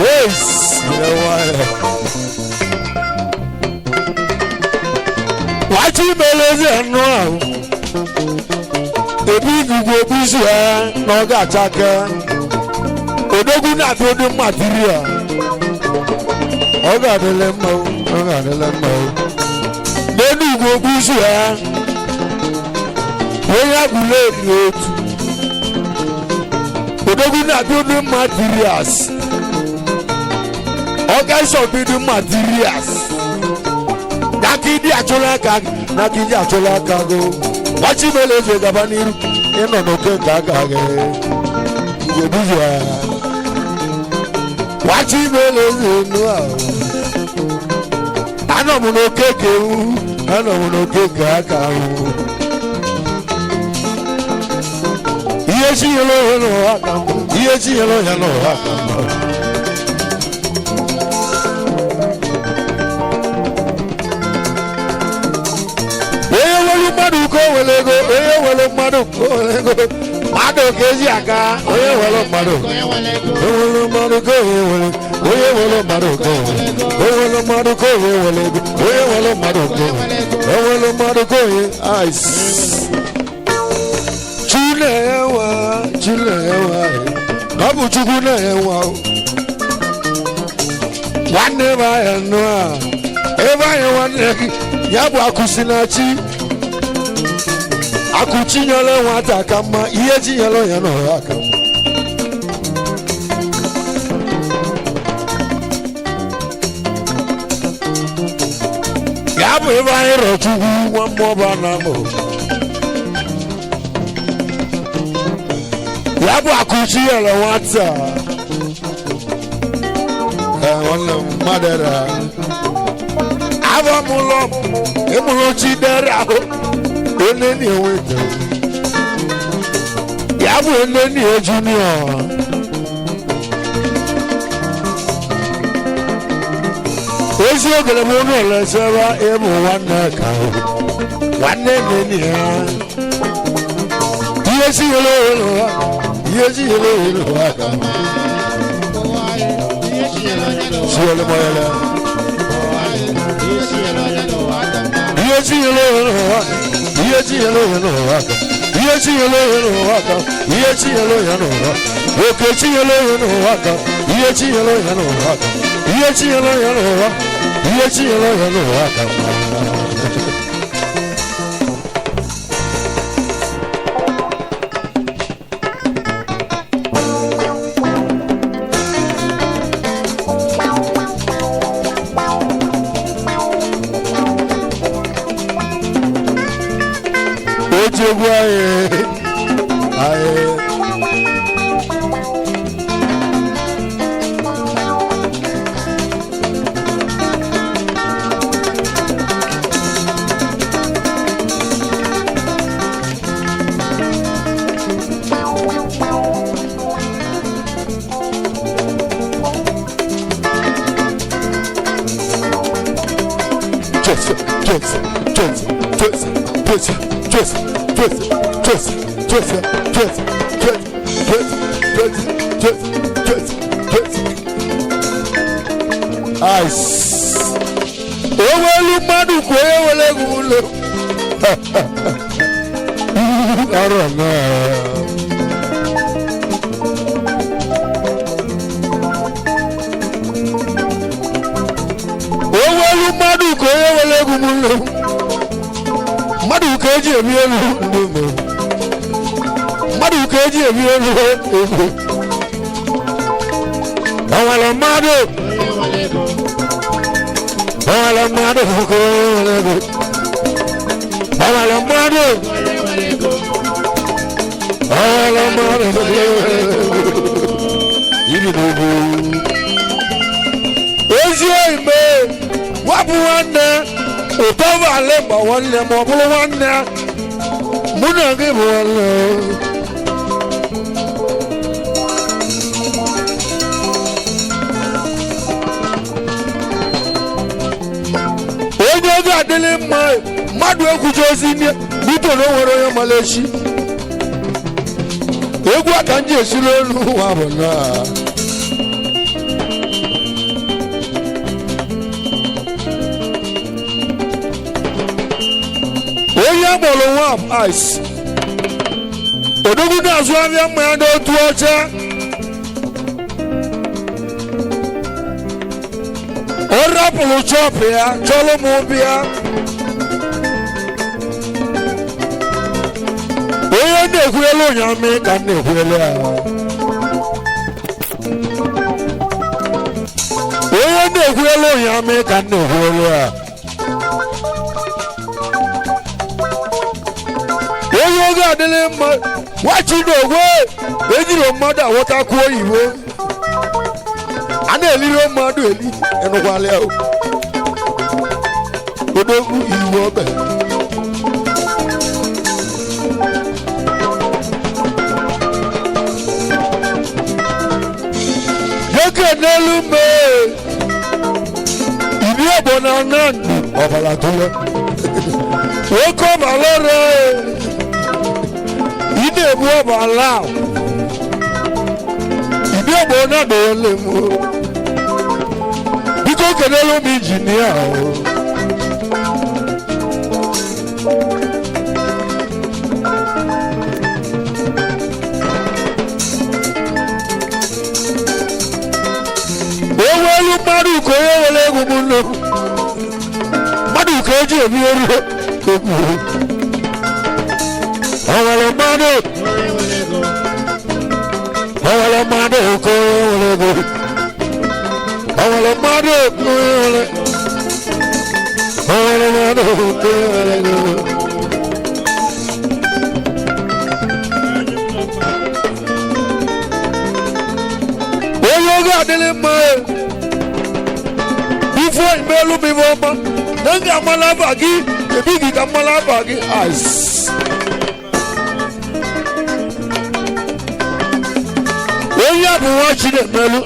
Yes, wàtí mẹlẹ́sì ẹ̀nù àwọn ebi gbogbo ebi sùn ẹ̀ n'ọ̀gá àtsakẹ́ odogun náà tó dé màtíríà ọ̀gá àdìlẹ̀ mọ́ ọ̀gá àdìlẹ̀ mọ́ lẹ́nu gbogbo sùn ẹ̀ wọ́n yà gùlẹ̀ lóòtù odogun náà tó dé materials ọ̀gá ìsọ̀bí dé materials nakidi atolaka nakidi atolaka go wachi meleje gabaniru ino no ke gagage yebuya wachi meleje no ano mu no keke u ano mu no ke gaga u yechi yelo no akam yechi yelo no akam madu ko welego oye welo madu ko welego madu keji aka oye welo madu welo madu ko oye welo madu ko welo madu ko welego oye welo madu ko welo madu ko ice chile wa babu chukuna wa wanne ba enwa eba wanne yabu akusinachi akuchinyele nwata kama ihe chinyele ya no aka ya bụ ebe anyị rọchukwu nwa mmụọ na mo ya bụ akuchinyele nwata nwanne mmadụ abamụlọ ịmụrụ chidere ahụ eneni ewete ya bụ eneni junior ezi ogele bụ onye oleseba ịbụ nwanne ka nwanne eneni ya ihe si yelo aka si yelo moyele ihe si yelo aka Iye chi yelo yelo waka, iye chi yelo yelo waka, iye chi yelo yelo waka, oke chi yelo yelo waka, iye chi yelo yelo waka, iye chi yelo yelo waka, iye chi yelo yelo waka. Madu ekujozi ni buto no woro yo maleshi egwu aka nje esilo nu wa bona onye gbọrọ nwa ice odogwu na-azụ ahịa mmanya n'otu ọcha ọ rapụrụ chọpụ ya chọrọ m bịa onye na-ekwuelu ụnyamị ka m na-ekwuelu ya onye na-ekwuelu ụnyamị ka m na-ekwuelu ya onye oge adịghị mma wachi n'ogwe ejiri mmadụ aghọtakwu oyibo a na-eliri mmadụ eli enụkwala ya odogwu iwu obe nwoke n'elu mme ibi ọbọ na nandu ọbara tụle nwoke ọbara re ị na-ebu ọbara ibi ọbọ na dole m biko kenelu m injinia owelu mmadụ ka onye were egwu m nne mmadụ ka eji ebi eru egwu ọwere mmadụ ọwere mmadụ ka onye were egwu ọwere mmadụ ka onye were ọwere mmadụ ka onye were egwu onye oge adịghị mma ifo imelu m ife ọma na nga amala afa gị ebighị ka mmala afa gị onye abụ nwa chinemelu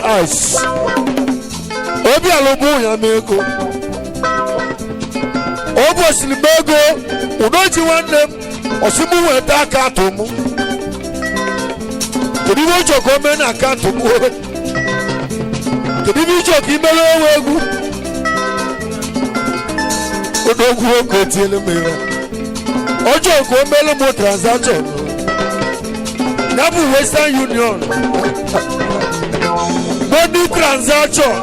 obi alụbụ ya m ego ọ bụsiri m ego udoji nwanne m ọsịmụ weta akaụntụ m kedu ihe o chọrọ ka o mee na akaụntụ m kedu ihe ịchọ ka imere onwe egwu odogwu oge otielu m ire ọjọọ ka o mere m transaction ya bụ Western Union money transaction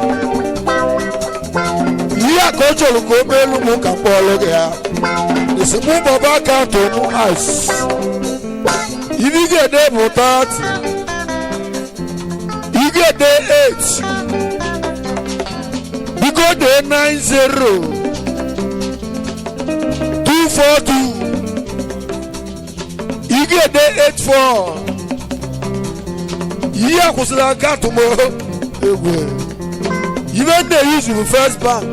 ihe a ka ọ chọrọ ka o mere m ka mkpọrọ gị ya esi mụ bọba akaụntụ m ibi ga-ede bụ 30 ị ga-ede 8 biko dee 90 242 ị ga-ede 84 ihe a kwụsịrị akaụntụ m egwe ibe m na-eyuzu bụ First Bank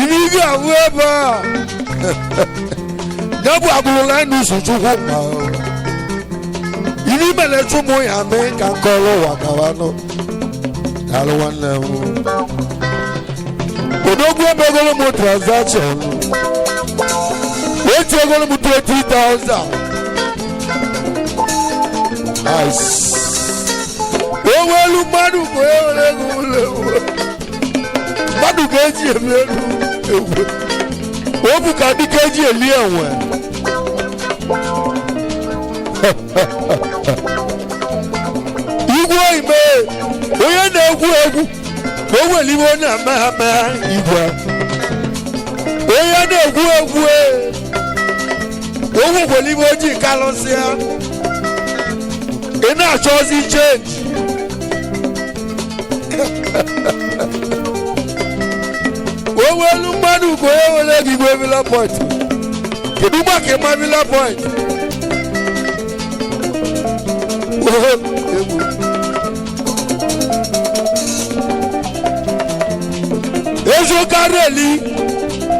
ibe ị ga-ahụ ebe a ya bụ agụrụla n'usu chukwu ibe imele chụmụ ya mee ka nkọrọ ụwa gawanụ daalụ nwanne m odogwu emegolo m transaction otu egolo m 20,000 owelu mmadụ ka onye were ego ụlọ mmadụ ga-eji eme elu egwe o bụ ka dịka eji eli enwe igwe ime onye na-egwu egwu ka o nwere iwe onye amagha igwe onye na-egwu egwu o nwekwere iwe ojii kalụsịa ị na-achọzi chenji owelu mmadụ ka onye were ego igwe Villa Point kedu maka ịma Villa Point ezokareli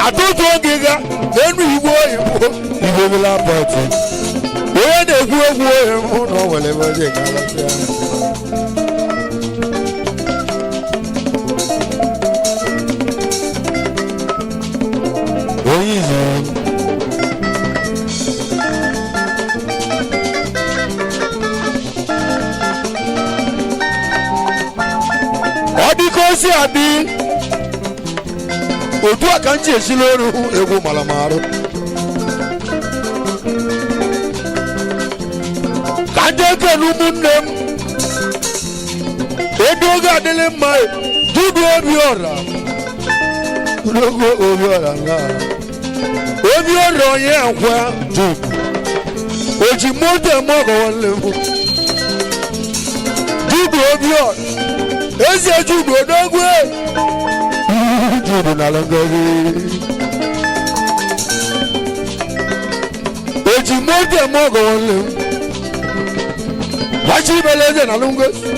atụtụ oge ga n'enu igwe oyibo igwe Villa Point onye na-egwu egwu oyi hụ na o were ebe ojii kalụsịa si adị otu a ka nji esila ọrụ egwu malamarụ Chineke n'ụmụnne m edo oge adịghị mma dudu Obiora dudu Obiora nga Obiora onye akwa dudu oji moto eme ọgọ nwanne m dudu Obiora eze dudu odogwu dudu na lọngọzi oji moto eme ọgọ nwanne m wachi beleze na lọngọzi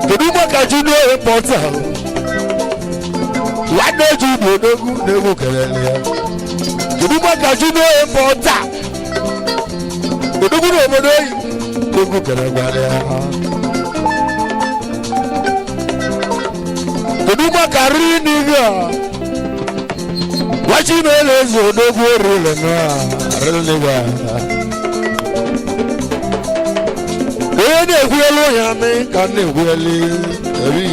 Keduma kajuno importer. Wado judo dogu kelele. Keduma kajuno importer. Dogu no bodo dogu kelele. Keduma karini ga. Wachi melezo dogu rele na rele ga. Ede kwelo ya me kane kweli ebi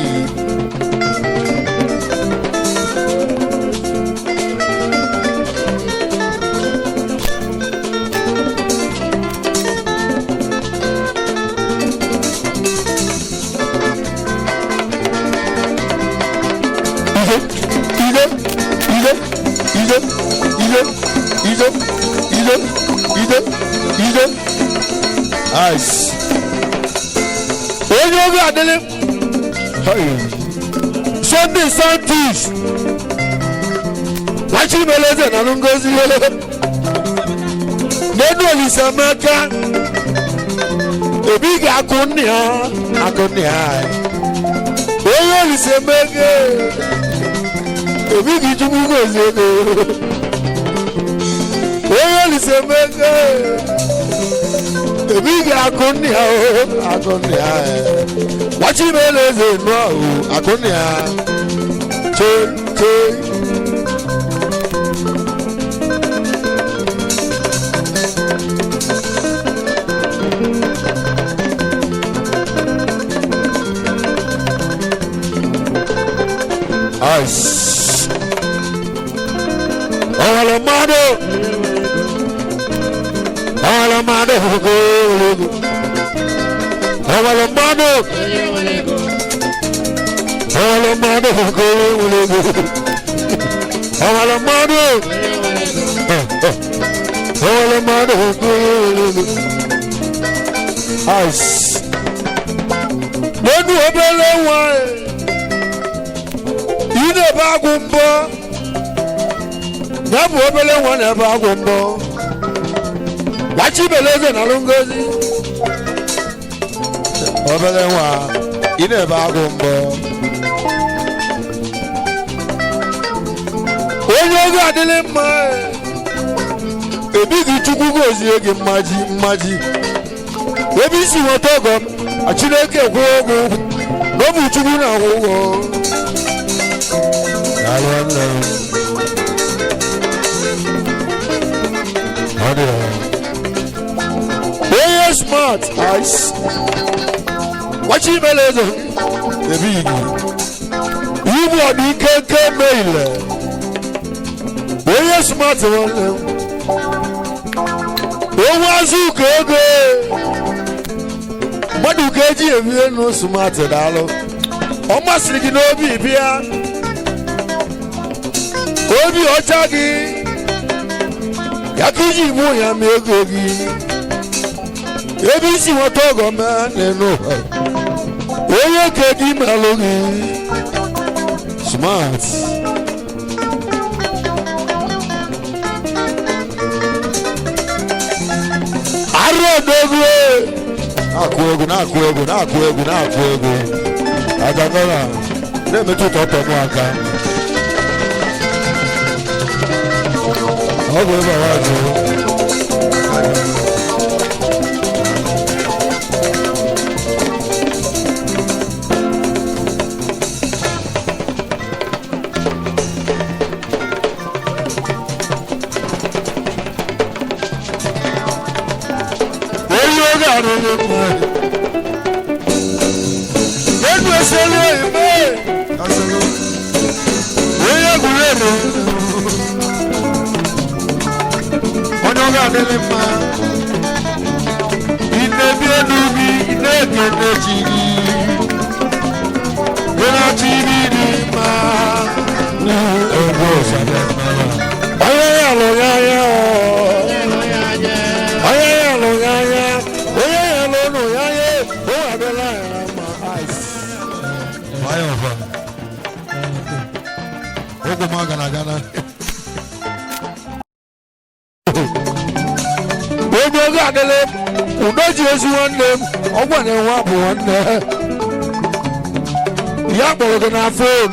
ide ice onye oge adịlị Sunday Santis wachi meleze na ngozi n'enu Olisamaka ebi ga-akụ nne ha onye Olisamaka ebi ga-ijugbu ngozi ego onye Olisamaka ebi ga-akụ nne ha wachi meleze nụ ahụ akụ nne ha Alamado Nenu obele nwa ine ba agụmbọ ya bụ obele nwa na ebe agụmbọ wachi beleze na ngozi obele nwa ine ebe agụmbọ onye oge adịghị mma ebighị Chukwu gozie gị mmaji ebe isi nweta ọgọ m Chineke kwụ ụgwọ na ọ bụ Chukwu na-akwụ ụgwọ onye smart ice wachi meleze ebighị ibu ọdị ike nke meile onye smart nwanne onwe azụ ka ego mmadụ ka eji ebi enu smart daalụ ọ masịrị gị n'obi bịa obi ọcha gị ya ka iji mụ ya ma ego gị ebe isi nweta ọgọ mee n'enu onye ka gị melụ gị smart Arodogo na-akụ egwu agagara na-emetụ ụtọ n'aka ọ bụ ebe ọwa jụrụ onye Ere onye ọ ga-adịlị mma inebi elu gị na-ekene chi gị ịna-achị gị dị mma onye ya lụ ya anya onye ya lụ ya anya onye ya lụ ụnụ ya anya o adịla ya mma ogwu m agana agana onye oge adịla udo ji ezi nwanne m ọgwa na-enwe abụ nwanne ya kpọrọ gị na fon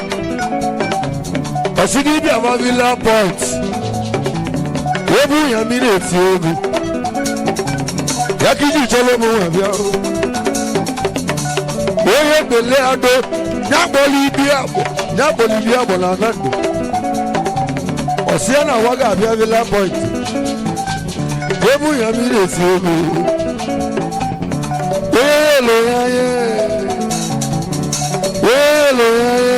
ọsịgị ịbịa ma villa point ebu ya mmiri eti egwu ya ka iji chọrọ ụmụ nwa bịa onye gbele ado ya kpọrọ ibi agbọ ya kpọrọ ibi agbọ na anandụ ọsị ya na awa ga-abịa villa point ebu ya mmiri eti egwu onye elo ya ye elo ya ye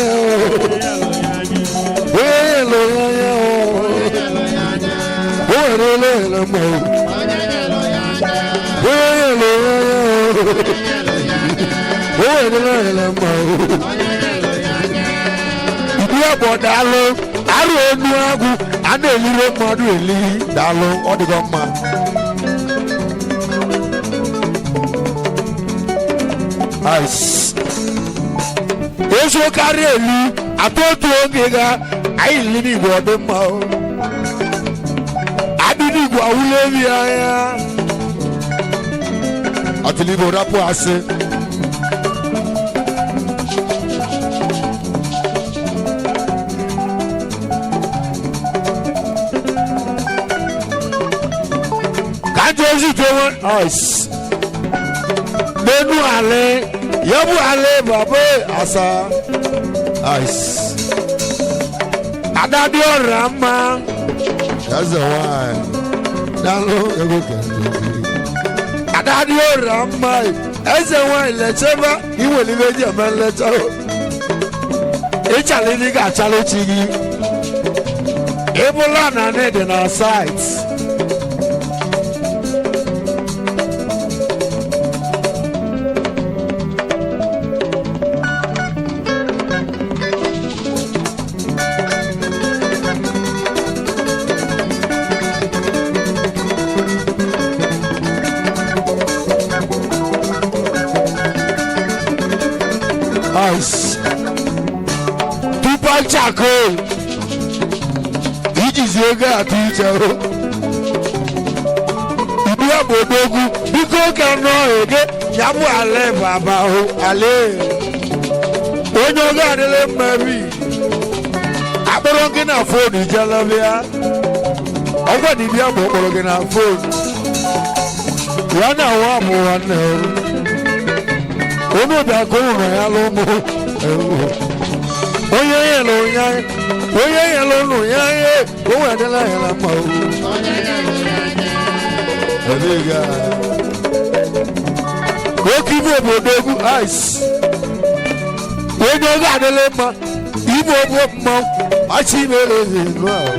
elo ya ye elo ya ye mo elo ya ye mo ibi abo dalo aru onu agu ana elire mmadu eli dalo odigo mma ice eso kari elu atotu oge ga ayi lini igwe ọdị mma adịghị igwe awụla ebi anya atụli igbo rapụ asị ka njọ ozi jewe ice n'enu alị yabu ale babe asa ice adadi orama that's the one dalo ego kende adadi orama eze one lecheba iwe ni meji ame lecha e chale ni ga chale chigi ebola na need na site Tupac Shakur ijizi ego atụ iche ibi abodogu biko ka nọ ege ya bụ ale baba o ale onye oge adịla mmebi akpọrọ gị na fon ijelabịa ọgwa dibịa bụ ọkpọrọ gị na fon ya na nwa bụ nwanne onye obi akụrụ na ya lụmụ onye yẹlò yẹn onye yẹlò nù yẹn yẹ owó ẹdínlá yẹn la mọ o. ẹbí ga o kì í bò bòdògù ice onye oge adịla mma ibo bo mma ọchị mere nù ahụ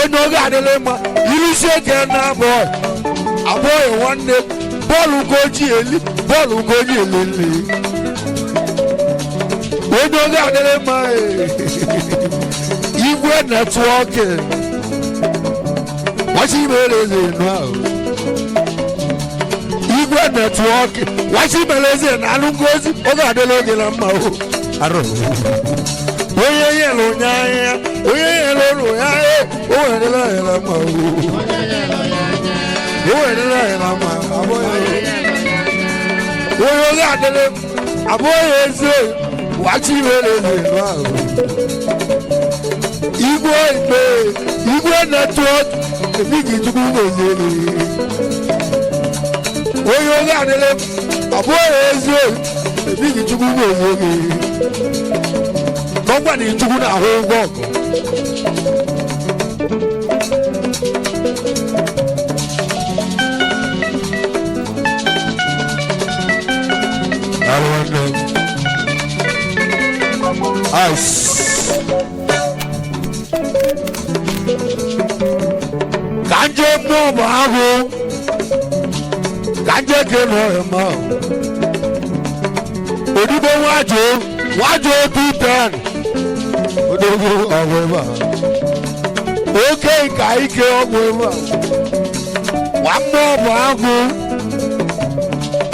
onye oge adịla mma irisi eke na abụọ abụọ nwanne bọọlụ goji eli bọọlụ goji elele onye oge adịrị mma igwe netwọkị wachi mere eze nụ ahụ igwe netwọkị wachi mere eze na anụ ngozi oge adịrị oge na mma o arụ onye yelụ onye ahịa onye yelụ ụlọ ya ahịa o werela ya na mma o werela ya na mma onye oge adịrị abụghị ezi wachi mere eze nụ ahụ igwe netwọk ebighị chukwu gozere onye oge adịrị abụghị ezi ebighị chukwu gozere n'ọgwa na chukwu na-ahụ ụgwọ ọgụ ice kanje mmụọ ahụ kanje kenu ọhịma odibo nwajo 210 odogwu ọgwụ ebe a oke nka ike ọgwụ ebe a nwa mmụọ ahụ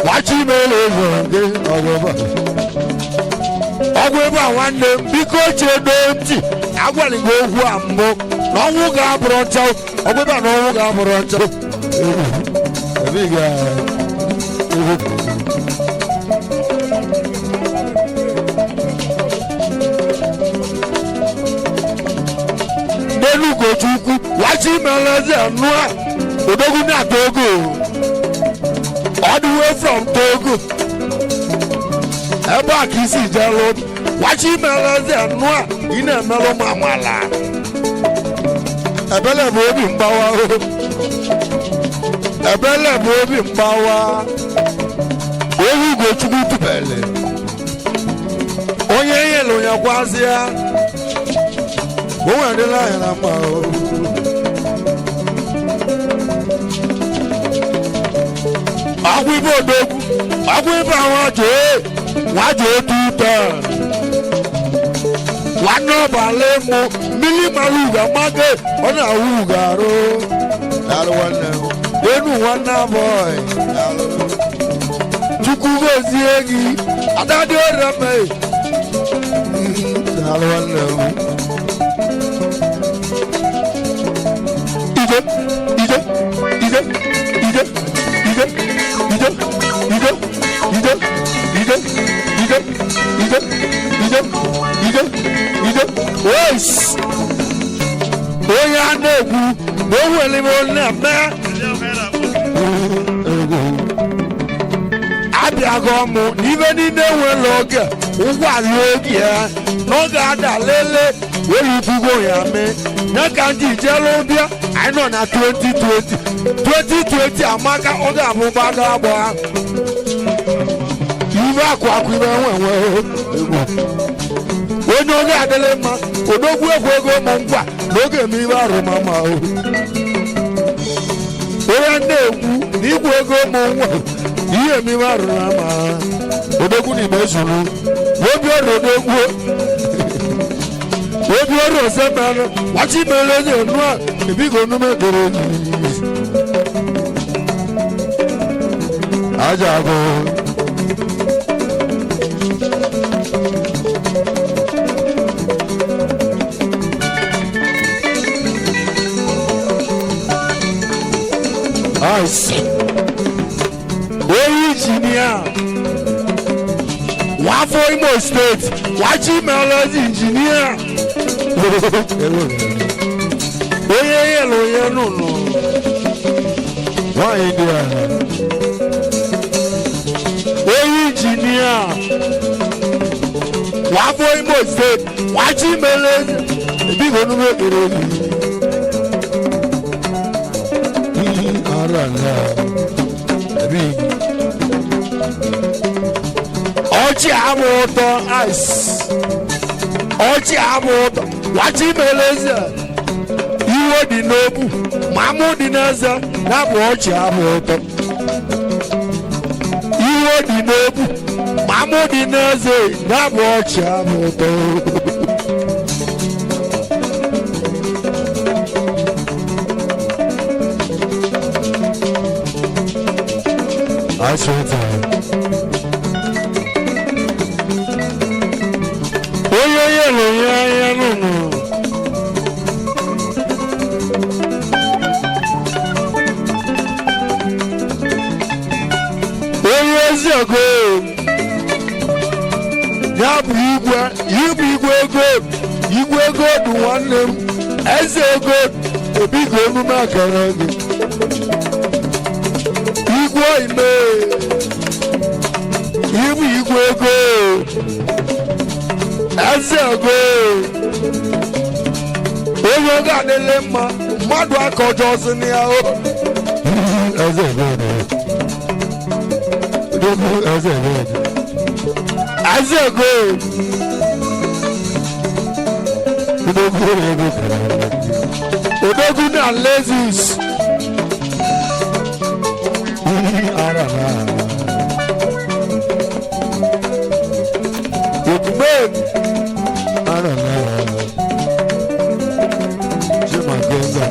wachi mere ego gị ọgwụ ebe a ọgwụ ebe a nwanne m biko chedo ntị agwara gị okwu a mbụ na ọnwụ ga-abụrụ ncha ọgwụ ebe a na ọnwụ ga-abụrụ ncha n'elu ugochukwu wachi mere eze nụa odogwu na Togo all the way from Togo ebe a ka isi jelu wachi mere eze nụa ị na-emerụ m amala ebele bụ obi mgbawa ebele bụ obi mgbawa ohu ugochukwu tubele onye nyere onye kwazi ya o nwere dịla anyị na mma agwụ ibe odogwu agwụ ibe nwajo 210 nwanne ọbala ịmụ mmiri mara ugo amaghị ọ na-ahụ ugo arụ enu nwanne abụọ chukwu gozie gị adadị oreme onye a na-egwu na o nwere na-eme abịaghị ọmụ n'ibe niile nwere oge ụgbọala oge ya n'oge ada lele were ibugo ya mee ya ka ndị ijelu bịa anyị nọ na 2020 amaka ọ ga-abụ gbaga agba ibe akụ ibe nwe onye oge adịla mma odogwu egwu ego ụmụ ngwa n'oge eme ibe arụmama onye na-ekwu na igwu ego ụmụ ngwa ihe emime arụmama odogwu na igbe zuru obi ọrụ odogwu obi ọrụ ọzọ mere wachi mere onye enu a ebigo onume doro aja agụ onye injinia nwafọ Imo steeti wachi mere injinia onye yelu onye nụnụ nwanyị dị ya onye injinia nwafọ Imo steeti wachi mere ebighị onume kere ọchị amụ ụtọ ọchị amụ ụtọ wachi mere eze iwe dị n'obu ma amụ dị n'eze ya bụ ọchị amụ ụtọ iwe dị n'obu ma amụ dị n'eze ya bụ ọchị amụ ụtọ onye yelu onye anya nụnụ onye ezi ego ya bụ igwe ego dị nwanne m eze ego ebigo emume akara gị igwe ime ibu igwe ego eze ego onye oge adịla mma mmadụ aka ọjọọ si na ya eze ego ego Odogun and Lazis. I don't know. Jima Genga.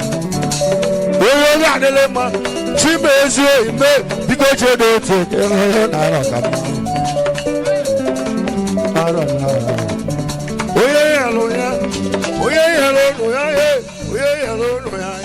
We got the lemma. Jima is here. Because you don't take it. I don't know. We are hello. We are hello. We are hello.